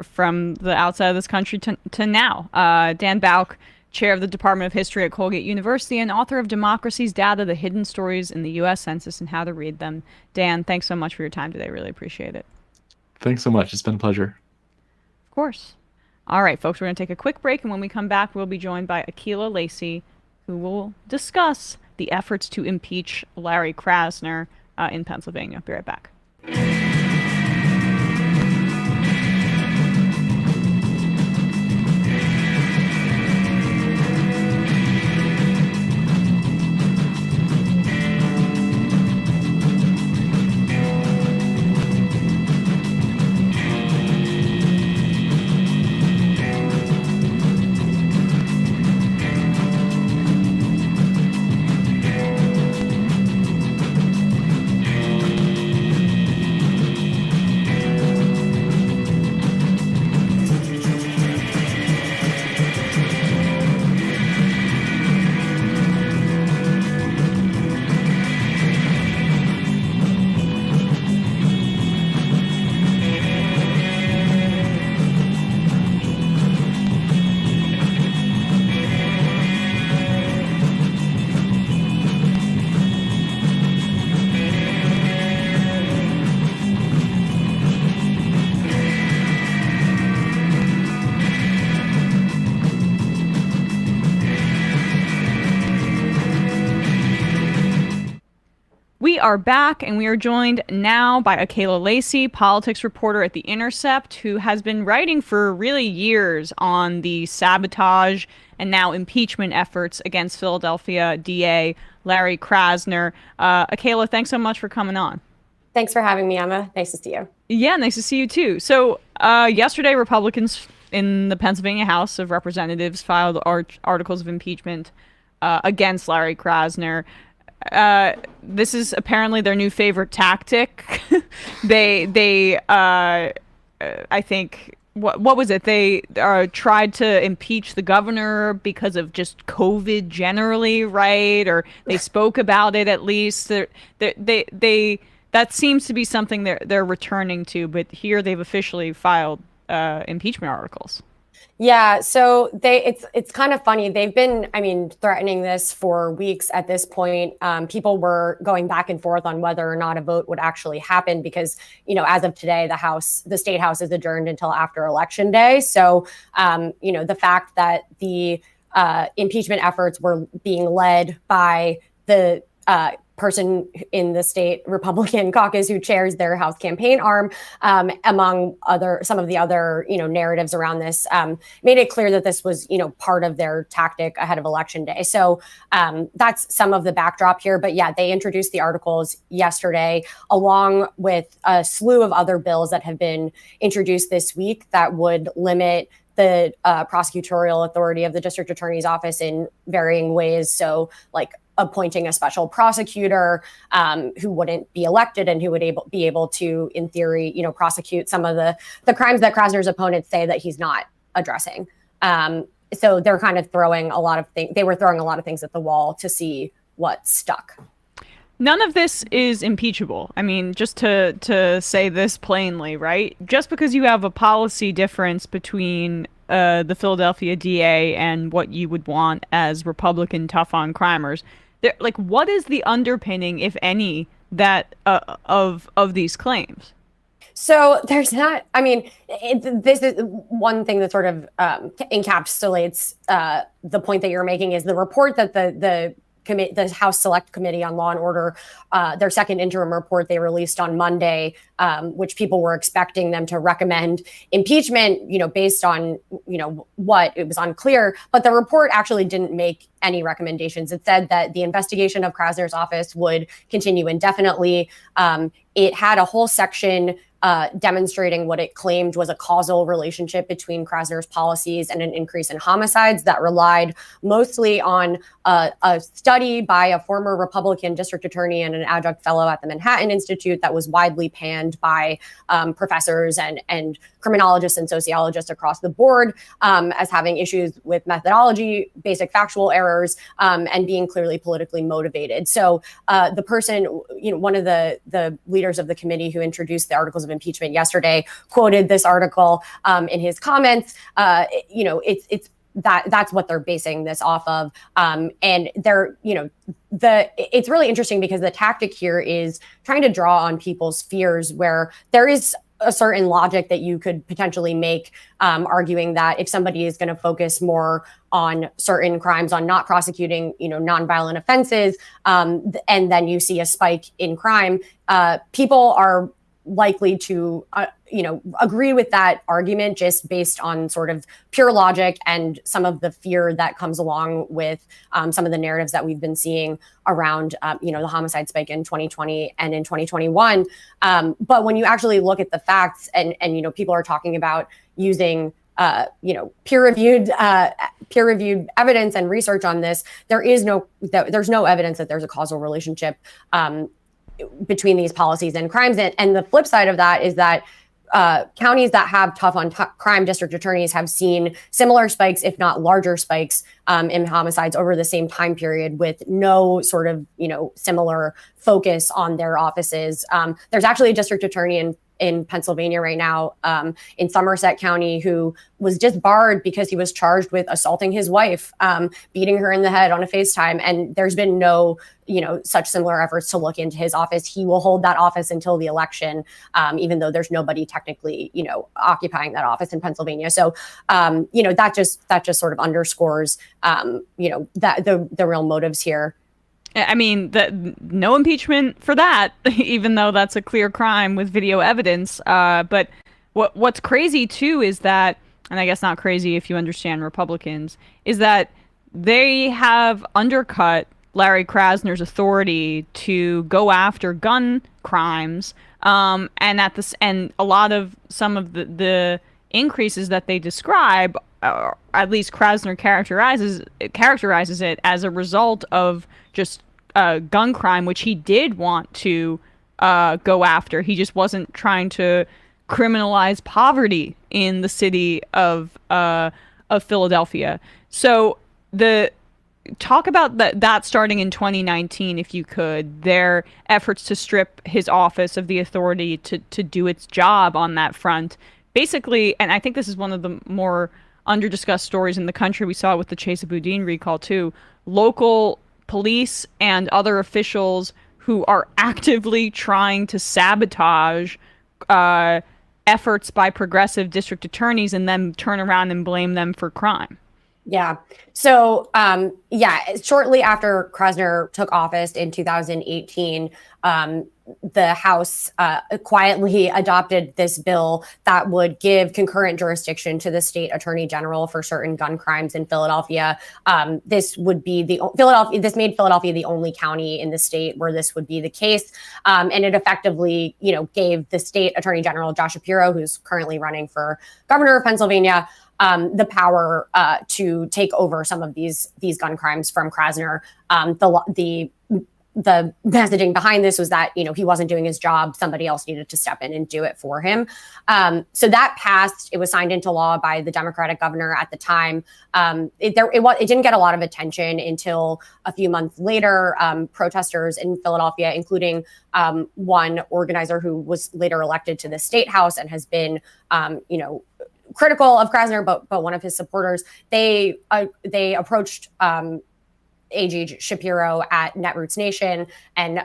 from the outside of this country to now. Dan Balck, chair of the Department of History at Colgate University and author of Democracy's Data, The Hidden Stories in the U.S. Census and How to Read Them. Dan, thanks so much for your time today. Really appreciate it.
Thanks so much. It's been a pleasure.
Of course. All right, folks, we're going to take a quick break, and when we come back, we'll be joined by Akela Lacy, who will discuss the efforts to impeach Larry Krasner in Pennsylvania. Be right back. We are back, and we are joined now by Akela Lacy, politics reporter at The Intercept, who has been writing for really years on the sabotage and now impeachment efforts against Philadelphia DA Larry Krasner. Akela, thanks so much for coming on.
Thanks for having me, Emma. Nice to see you.
Yeah, nice to see you too. So yesterday, Republicans in the Pennsylvania House of Representatives filed articles of impeachment against Larry Krasner. This is apparently their new favorite tactic. I think, what was it? They tried to impeach the governor because of just COVID generally, right? Or they spoke about it at least. That seems to be something they're returning to. But here they've officially filed impeachment articles.
Yeah, so it's kind of funny. They've been, threatening this for weeks at this point. People were going back and forth on whether or not a vote would actually happen because, as of today, the state house is adjourned until after Election Day. So, the fact that the impeachment efforts were being led by the person in the state Republican caucus who chairs their House campaign arm, among some of the other narratives around this, made it clear that this was part of their tactic ahead of Election Day. So that's some of the backdrop here. But yeah, they introduced the articles yesterday, along with a slew of other bills that have been introduced this week that would limit the prosecutorial authority of the district attorney's office in varying ways. So like appointing a special prosecutor who wouldn't be elected and who would be able to, in theory, prosecute some of the crimes that Krasner's opponents say that he's not addressing. So they're kind of throwing a lot of things. They were throwing a lot of things at the wall to see what stuck.
None of this is impeachable. Just to say this plainly, right? Just because you have a policy difference between the Philadelphia DA and what you would want as Republican tough-on-crimers, what is the underpinning, if any, that of these claims?
So there's not. This is one thing that sort of encapsulates the point that you're making. Is the report that the House Select Committee on Law and Order, their second interim report they released on Monday, which people were expecting them to recommend impeachment, based on, what it was unclear. But the report actually didn't make any recommendations. It said that the investigation of Krasner's office would continue indefinitely. It had a whole section demonstrating what it claimed was a causal relationship between Krasner's policies and an increase in homicides that relied mostly on a study by a former Republican district attorney and an adjunct fellow at the Manhattan Institute that was widely panned by professors and criminologists and sociologists across the board as having issues with methodology, basic factual errors, and being clearly politically motivated. So the person, one of the leaders of the committee who introduced the articles of impeachment yesterday quoted this article in his comments. It's that's what they're basing this off of. And they're, it's really interesting because the tactic here is trying to draw on people's fears where there is a certain logic that you could potentially make, arguing that if somebody is going to focus more on certain crimes, on not prosecuting, nonviolent offenses, and then you see a spike in crime, people are likely to, agree with that argument just based on sort of pure logic and some of the fear that comes along with some of the narratives that we've been seeing around, the homicide spike in 2020 and in 2021. But when you actually look at the facts and people are talking about using peer-reviewed evidence and research on this, there's no evidence that there's a causal relationship between these policies and crimes. And the flip side of that is that counties that have tough-on-crime district attorneys have seen similar spikes, if not larger spikes, in homicides over the same time period with no sort of, similar focus on their offices. There's actually a district attorney in Pennsylvania right now, in Somerset County, who was just barred because he was charged with assaulting his wife, beating her in the head on a FaceTime. And there's been no, such similar efforts to look into his office. He will hold that office until the election, even though there's nobody technically, occupying that office in Pennsylvania. So, that just sort of underscores, that the real motives here.
No impeachment for that, even though that's a clear crime with video evidence. But what's crazy too is that, and I guess not crazy if you understand Republicans, is that they have undercut Larry Krasner's authority to go after gun crimes, and a lot of some of the increases that they describe, at least Krasner characterizes it as a result of just gun crime, which he did want to go after. He just wasn't trying to criminalize poverty in the city of Philadelphia. So talk about that starting in 2019, if you could, their efforts to strip his office of the authority to do its job on that front. Basically, and I think this is one of the more under-discussed stories in the country. We saw it with the Chesa Boudin recall too. Local police and other officials who are actively trying to sabotage efforts by progressive district attorneys and then turn around and blame them for crime.
Yeah. So, shortly after Krasner took office in 2018, the House quietly adopted this bill that would give concurrent jurisdiction to the state attorney general for certain gun crimes in Philadelphia. This made Philadelphia the only county in the state where this would be the case. And it effectively, gave the state attorney general, Josh Shapiro, who's currently running for governor of Pennsylvania, the power to take over some of these gun crimes from Krasner. The messaging behind this was that, he wasn't doing his job. Somebody else needed to step in and do it for him. So that passed. It was signed into law by the Democratic governor at the time. It didn't get a lot of attention until a few months later. Protesters in Philadelphia, including one organizer who was later elected to the state house and has been, critical of Krasner, but one of his supporters, they approached AG Shapiro at Netroots Nation and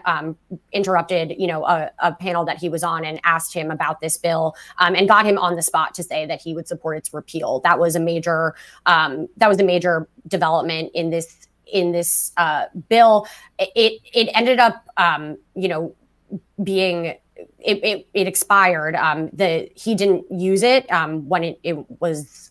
interrupted, a panel that he was on and asked him about this bill and got him on the spot to say that he would support its repeal. That was a major development in this bill. It ended up, being. It expired. He didn't use it when it was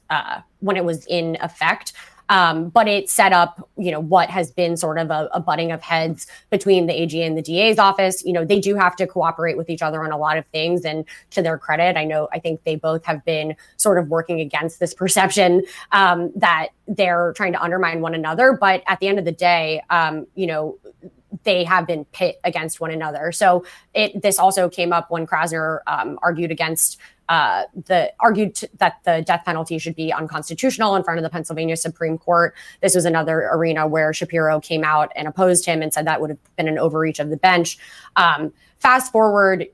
in effect. But it set up, what has been sort of a butting of heads between the AG and the DA's office. They do have to cooperate with each other on a lot of things. And to their credit, I think they both have been sort of working against this perception that they're trying to undermine one another. But at the end of the day, they have been pit against one another. So this also came up when Krasner argued that the death penalty should be unconstitutional in front of the Pennsylvania Supreme Court. This was another arena where Shapiro came out and opposed him and said that would have been an overreach of the bench. Fast forward,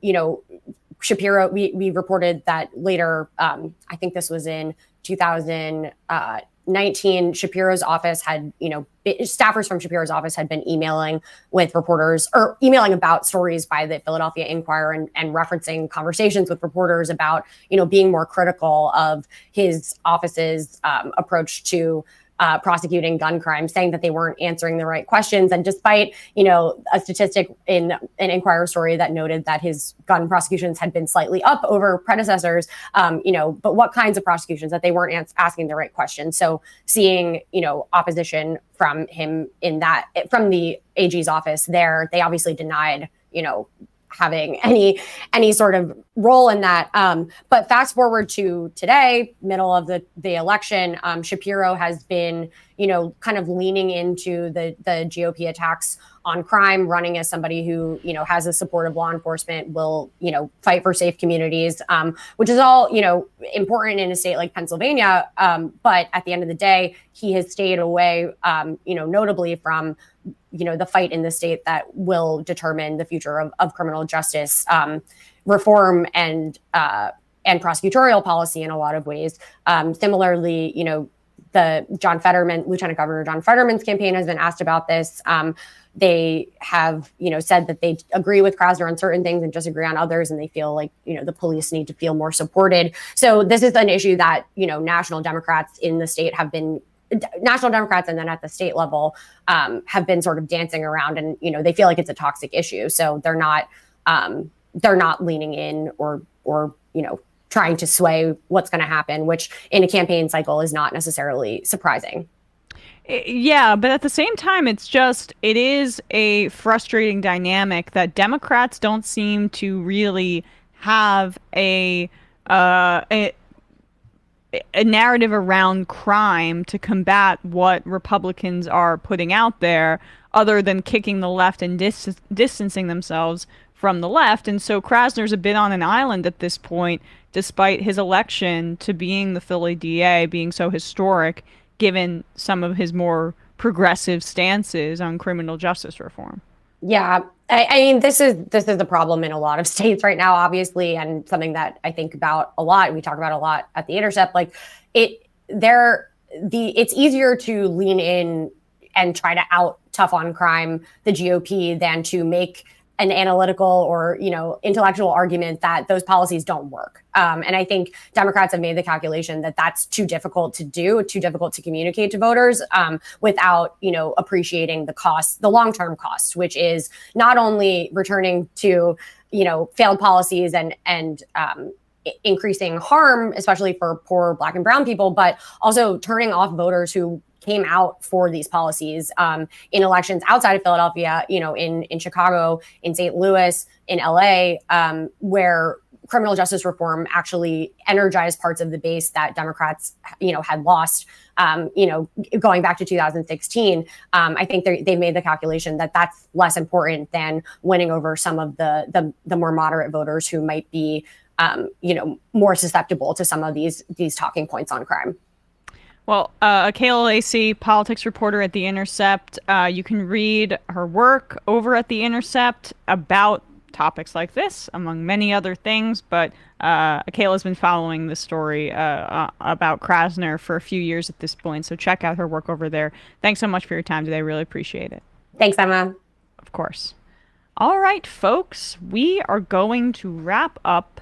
Shapiro, we reported that later, I think this was in 2019, Shapiro's office had, staffers from Shapiro's office had been emailing with reporters or emailing about stories by the Philadelphia Inquirer and referencing conversations with reporters about, being more critical of his office's approach to prosecuting gun crimes, saying that they weren't answering the right questions. And despite, a statistic in an Inquirer story that noted that his gun prosecutions had been slightly up over predecessors, but what kinds of prosecutions, that they weren't asking the right questions. So seeing, opposition from him from the AG's office there, they obviously denied, having any sort of role in that. But fast forward to today, middle of the election, Shapiro has been, kind of leaning into the GOP attacks on crime, running as somebody who, has a support of law enforcement, will, fight for safe communities, which is all, important in a state like Pennsylvania. But at the end of the day, he has stayed away, notably from the fight in the state that will determine the future of criminal justice reform and prosecutorial policy in a lot of ways. Similarly, the Lieutenant Governor John Fetterman's campaign has been asked about this. They have, said that they agree with Krasner on certain things and disagree on others, and they feel like, the police need to feel more supported. So this is an issue that, national Democrats in the state have been national Democrats and then at the state level have been sort of dancing around, and they feel like it's a toxic issue, so they're not leaning in or trying to sway what's going to happen, which in a campaign cycle is not necessarily surprising.
Yeah, but at the same time, it is a frustrating dynamic that Democrats don't seem to really have a a narrative around crime to combat what Republicans are putting out there, other than kicking the left and distancing themselves from the left. And so Krasner's a bit on an island at this point, despite his election to being the Philly DA being so historic, given some of his more progressive stances on criminal justice reform.
Yeah, I mean, this is the problem in a lot of states right now, obviously, and something that I think about a lot. We talk about a lot at the Intercept. Like it's easier to lean in and try to out tough on crime the GOP than to make an analytical or, intellectual argument that those policies don't work. And I think Democrats have made the calculation that that's too difficult to do, too difficult to communicate to voters without, appreciating the cost, the long-term cost, which is not only returning to, failed policies and increasing harm, especially for poor Black and brown people, but also turning off voters who came out for these policies in elections outside of Philadelphia, in Chicago, in St. Louis, in LA, where criminal justice reform actually energized parts of the base that Democrats, had lost, going back to 2016. I think they've made the calculation that that's less important than winning over some of the more moderate voters who might be, more susceptible to some of these talking points on crime.
Well, Akela Lacy, politics reporter at The Intercept. You can read her work over at The Intercept about topics like this, among many other things. But Akela's been following this story about Krasner for a few years at this point. So check out her work over there. Thanks so much for your time today. Really appreciate it.
Thanks, Emma.
Of course. All right, folks, we are going to wrap up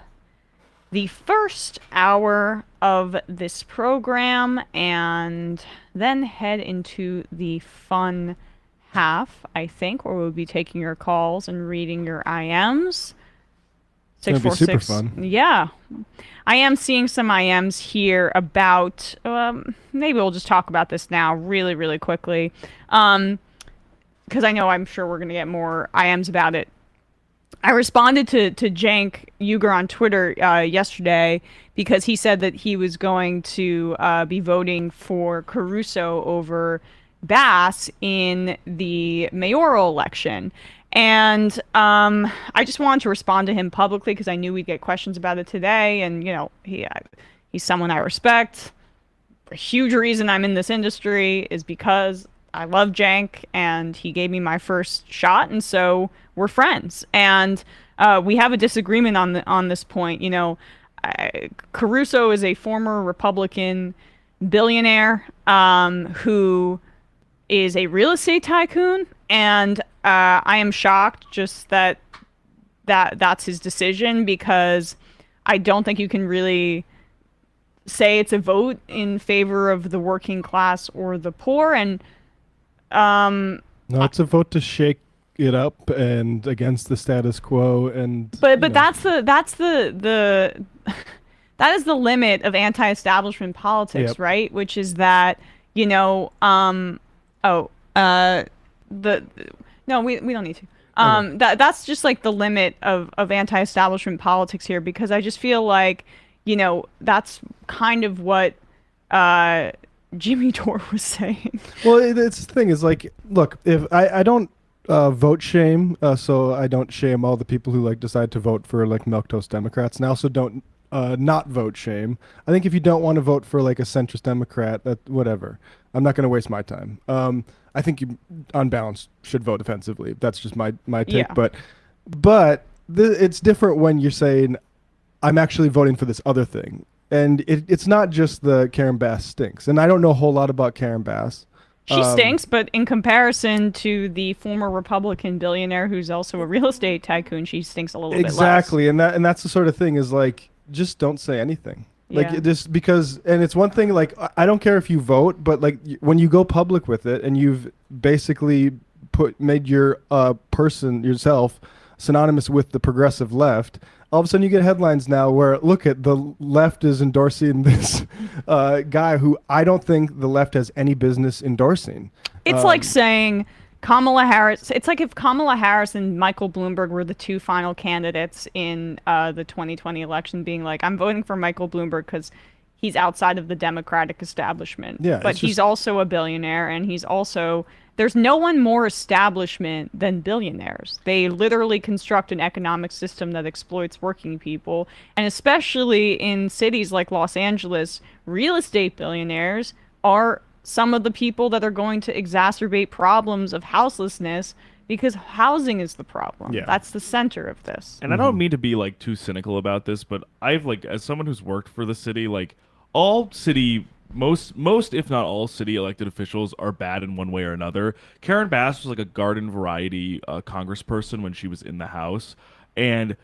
the first hour of this program and then head into the fun half, I think, where we'll be taking your calls and reading your IMs.
It's going to be super fun.
Yeah. I am seeing some IMs here about, maybe we'll just talk about this now really, really quickly. Because I'm sure we're going to get more IMs about it. I responded to Cenk Uygur on Twitter yesterday because he said that he was going to be voting for Caruso over Bass in the mayoral election. And I just wanted to respond to him publicly because I knew we'd get questions about it today. And, he's someone I respect. A huge reason I'm in this industry is because I love Cenk and he gave me my first shot. And so we're friends. And we have a disagreement on this point. Caruso is a former Republican billionaire who is a real estate tycoon. And I am shocked just that's his decision, because I don't think you can really say it's a vote in favor of the working class or the poor. And
no, it's a vote to shake it up and against the status quo. And
but that is the limit of anti-establishment politics,
Yep.
right? Which is that we don't need to. That's just like the limit of anti-establishment politics here, because I just feel like, that's kind of what Jimmy Dore was saying.
Well, it's the thing is, like, look, if I don't vote shame, so I don't shame all the people who decide to vote for milquetoast Democrats, and I also don't not vote shame. I think if you don't want to vote for a centrist Democrat, whatever. I'm not going to waste my time. I think you, on balance, should vote offensively. That's just my take.
Yeah.
But it's different when you're saying, I'm actually voting for this other thing. And it's not just the Karen Bass stinks. And I don't know a whole lot about Karen Bass.
She stinks, but in comparison to the former Republican billionaire who's also a real estate tycoon, she stinks a little bit less.
Exactly. And that's the sort of thing is just don't say anything. Just because, and it's one thing, I don't care if you vote, but when you go public with it and you've basically made your person, yourself, synonymous with the progressive left, all of a sudden you get headlines now where, look at the left is endorsing this guy who I don't think the left has any business endorsing.
It's like saying Kamala Harris. It's like if Kamala Harris and Michael Bloomberg were the two final candidates in the 2020 election, being like, I'm voting for Michael Bloomberg because he's outside of the Democratic establishment.
Yeah,
but he's also a billionaire, and he's also... There's no one more establishment than billionaires. They literally construct an economic system that exploits working people. And especially in cities like Los Angeles, real estate billionaires are some of the people that are going to exacerbate problems of houselessness, because housing is the problem.
Yeah.
That's the center of this.
And I don't mean to be like too cynical about this, but I've like, as someone who's worked for the city, like all city, most if not all city elected officials are bad in one way or another. Karen Bass was like a garden variety congressperson when she was in the House, and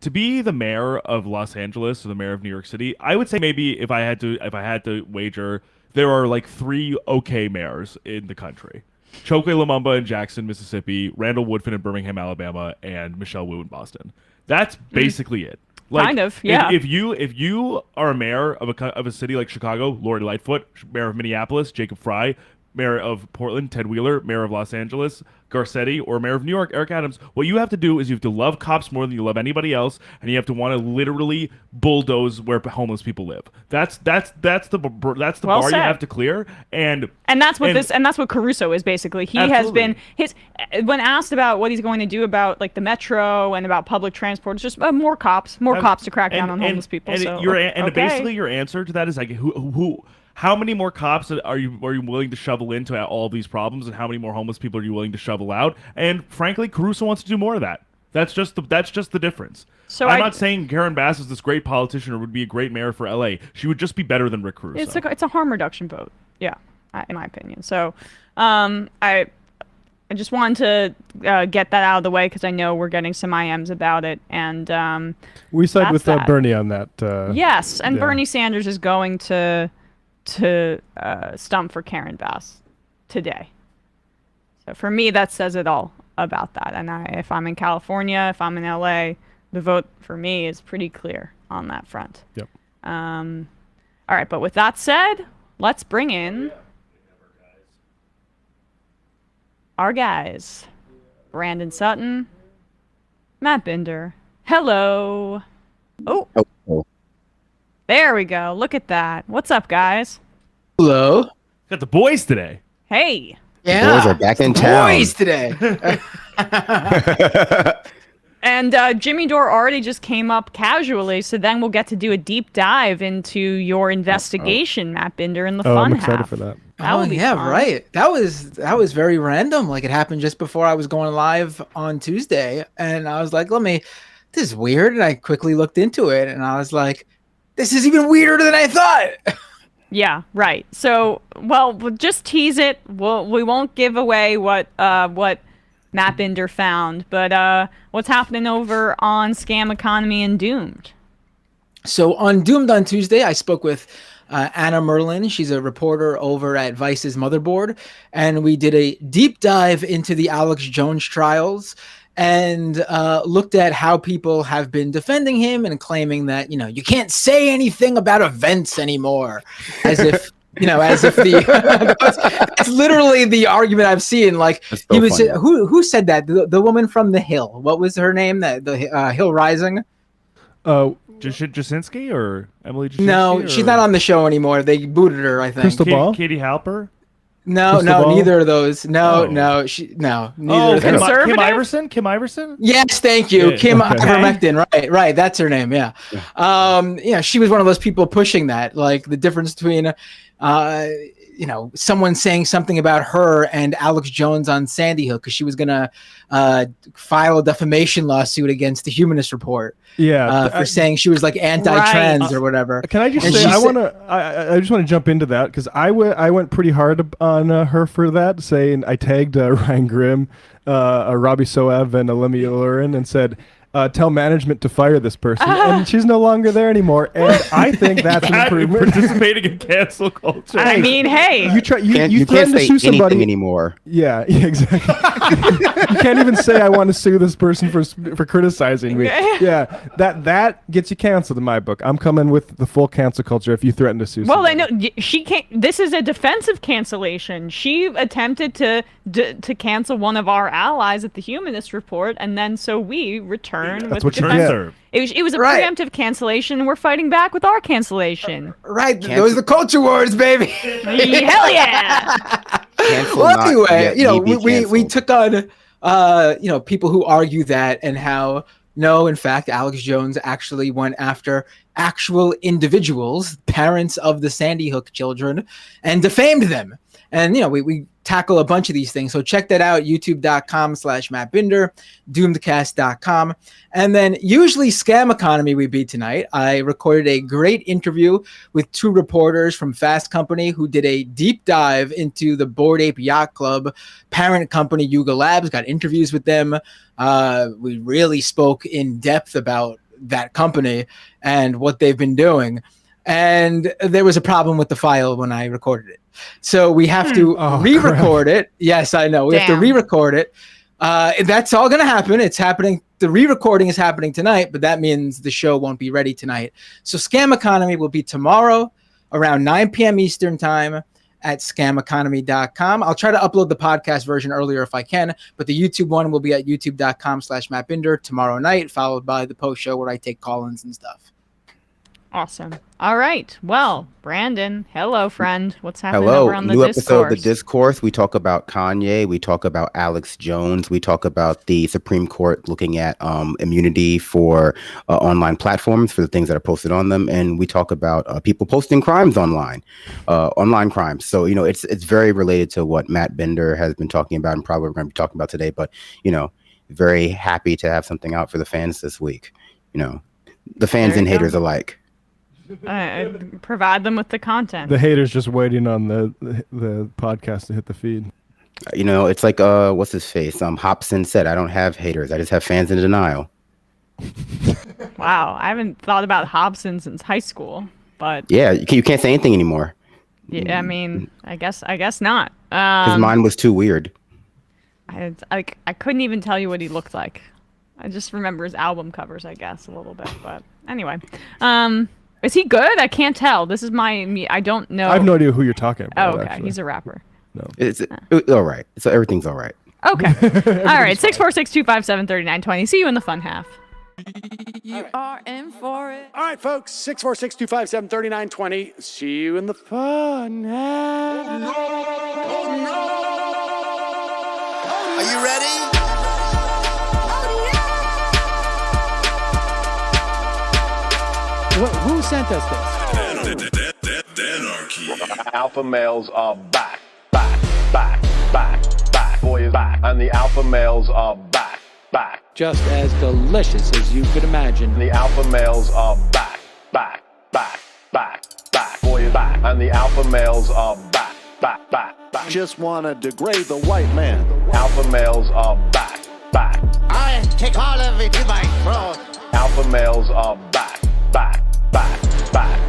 to be the mayor of Los Angeles or the mayor of New York City, I would say maybe if I had to wager, there are like 3 okay mayors in the country. Chokwe Lumumba in Jackson, Mississippi, Randall Woodfin in Birmingham, Alabama, and Michelle Wu in Boston. That's basically it. Like,
kind of, yeah.
If you are a mayor of a city like Chicago, Lori Lightfoot, mayor of Minneapolis, Jacob Fry, mayor of Portland, Ted Wheeler, mayor of Los Angeles, Garcetti, or mayor of New York, Eric Adams, what you have to do is you have to love cops more than you love anybody else, and you have to want to literally bulldoze where homeless people live. That's the
Well
bar
said.
you have to clear, and
that's what Caruso is basically. He
Absolutely.
has been when asked about what he's going to do about like the metro and about public transport, it's just more cops to crack down on homeless people.
Basically your answer to that is like who. How many more cops are you willing to shovel into all these problems, and how many more homeless people are you willing to shovel out? And frankly, Caruso wants to do more of that. That's just the difference. So I'm not saying Karen Bass is this great politician or would be a great mayor for LA. She would just be better than Rick Caruso.
It's a harm reduction vote, yeah, in my opinion. So I just wanted to get that out of the way because I know we're getting some IMs about it, and
we side with Bernie on that.
Yes, and Bernie Sanders is going to stump for Karen Bass today. So for me, that says it all about that. And if I'm in California, if I'm in LA, the vote for me is pretty clear on that front.
Yep.
All right, but with that said, let's bring in our guys. Brandon Sutton, Matt Binder. Hello. Oh. There we go. Look at that. What's up, guys?
Hello.
Got the boys today.
Hey.
Yeah.
Boys are back in town.
Boys today.
And Jimmy Dore already just came up casually, so then we'll get to do a deep dive into your investigation, Matt Binder, in the fun
I'm excited
half.
for that.
That would be fun.
Right. That was very random. Like it happened just before I was going live on Tuesday, and I was like, this is weird, and I quickly looked into it, and I was like, this is even weirder than I thought.
Yeah, right. So, we'll just tease it. We won't give away what Matt Binder found, but what's happening over on Scam Economy and Doomed?
So on Doomed on Tuesday, I spoke with Anna Merlin. She's a reporter over at Vice's Motherboard, and we did a deep dive into the Alex Jones trials and looked at how people have been defending him and claiming that, you can't say anything about events anymore, as if, that's literally the argument I've seen. Like he was, who said that? The woman from The Hill. What was her name? The Hill Rising.
Jasinski or Emily Jasinski?
No, she's not on the show anymore. They booted her, I think.
Crystal Ball?
Katie Halper?
No, neither of those. Neither of them.
Kim Iverson?
Yes, thank you.
Yeah,
Kim Ivermectin, right. That's her name, yeah. She was one of those people pushing that, like the difference between someone saying something about her and Alex Jones on Sandy Hook, because she was going to file a defamation lawsuit against the Humanist Report.
Yeah,
for saying she was like anti-trans or whatever.
Can I just say I just want to jump into that because I went pretty hard on her for that, saying I tagged Ryan Grimm, Robbie Soev, and Alemi Ulurin and said, tell management to fire this person, and she's no longer there anymore. And I think that's an improvement.
Participating in cancel culture.
I mean, hey,
you
can't say
to sue somebody
anymore.
Yeah, exactly. You can't even say I want to sue this person for criticizing me. Yeah, that gets you canceled in my book. I'm coming with the full cancel culture if you threaten to sue.
Well,
somebody.
I know she can't. This is a defensive cancellation. She attempted to cancel one of our allies at the Humanist Report, and then so we returned turn.
That's
with
what you
defense.
get.
It was a
Right.
preemptive cancellation. We're fighting back with our cancellation.
Right, those are the culture wars, baby.
Hell yeah!
Well, anyway, we took on people who argue that and how no, in fact, Alex Jones actually went after actual individuals, parents of the Sandy Hook children, and defamed them. And, we tackle a bunch of these things. So check that out, youtube.com/Matt Binder, doomedcast.com. And then usually Scam Economy we beat tonight. I recorded a great interview with two reporters from Fast Company who did a deep dive into the Bored Ape Yacht Club parent company, Yuga Labs, got interviews with them. We really spoke in depth about that company and what they've been doing. And there was a problem with the file when I recorded it. So we have to re-record it. Yes, I know. We have to re-record it. That's all going to happen. It's happening. The re-recording is happening tonight, but that means the show won't be ready tonight. So Scam Economy will be tomorrow around 9 p.m. Eastern time at scameconomy.com. I'll try to upload the podcast version earlier if I can, but the YouTube one will be at youtube.com/Matt Binder tomorrow night, followed by the post show where I take call-ins and stuff.
Awesome. All right. Well, Brandon, hello, friend. What's happening over on the
New
Discourse?
episode of The Discourse. We talk about Kanye. We talk about Alex Jones. We talk about the Supreme Court looking at immunity for online platforms for the things that are posted on them. And we talk about people posting crimes online crimes. So, it's very related to what Matt Binder has been talking about and probably we're going to be talking about today. But, very happy to have something out for the fans this week. The fans and haters alike.
Provide them with the content.
The haters just waiting on the podcast to hit the feed.
It's like what's his face? Hobson said, "I don't have haters. I just have fans in denial."
Wow, I haven't thought about Hobson since high school, but
yeah, you can't say anything anymore.
Yeah, I mean, I guess not.
His mind was too weird.
I couldn't even tell you what he looked like. I just remember his album covers, I guess, a little bit. But anyway, is he good? I can't tell. This is I don't know.
I have no idea who you're talking about.
Oh, okay.
Actually.
He's a rapper.
No. It's all right. So everything's all right.
Okay. All right. 646-257-3920. See you in the fun half.
You are in for it. All right, folks. 646-257-3920. See you in the fun half.
Are you ready?
Who sent us this?
Alpha males are back. Boy is back. And the alpha males are back.
Just as delicious as you could imagine.
The alpha males are back. Boy is back. And the alpha males are back.
Just wanna degrade the white man.
Alpha males are back.
I take all of it in my throat.
Alpha males are back.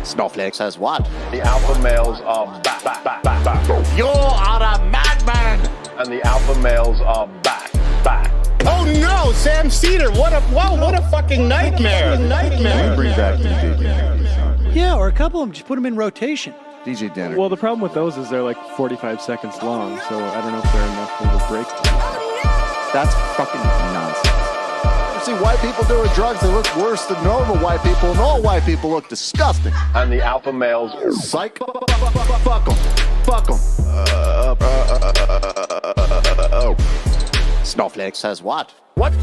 Snowflake says what?
The alpha males are back.
You are a madman.
And the alpha males are back.
Oh no, Sam Seder! What a fucking nightmare!
Bring back DJ Danner.
Yeah, or a couple of them. Just put them in rotation.
DJ Danner.
Well, the problem with those is they're like 45 seconds long, so I don't know if they're enough of a break.
That's fucking nonsense. You see white people doing drugs, they look worse than normal white people, and all white people look disgusting.
And the alpha males,
psych, fuck them. Snowflake says what? What?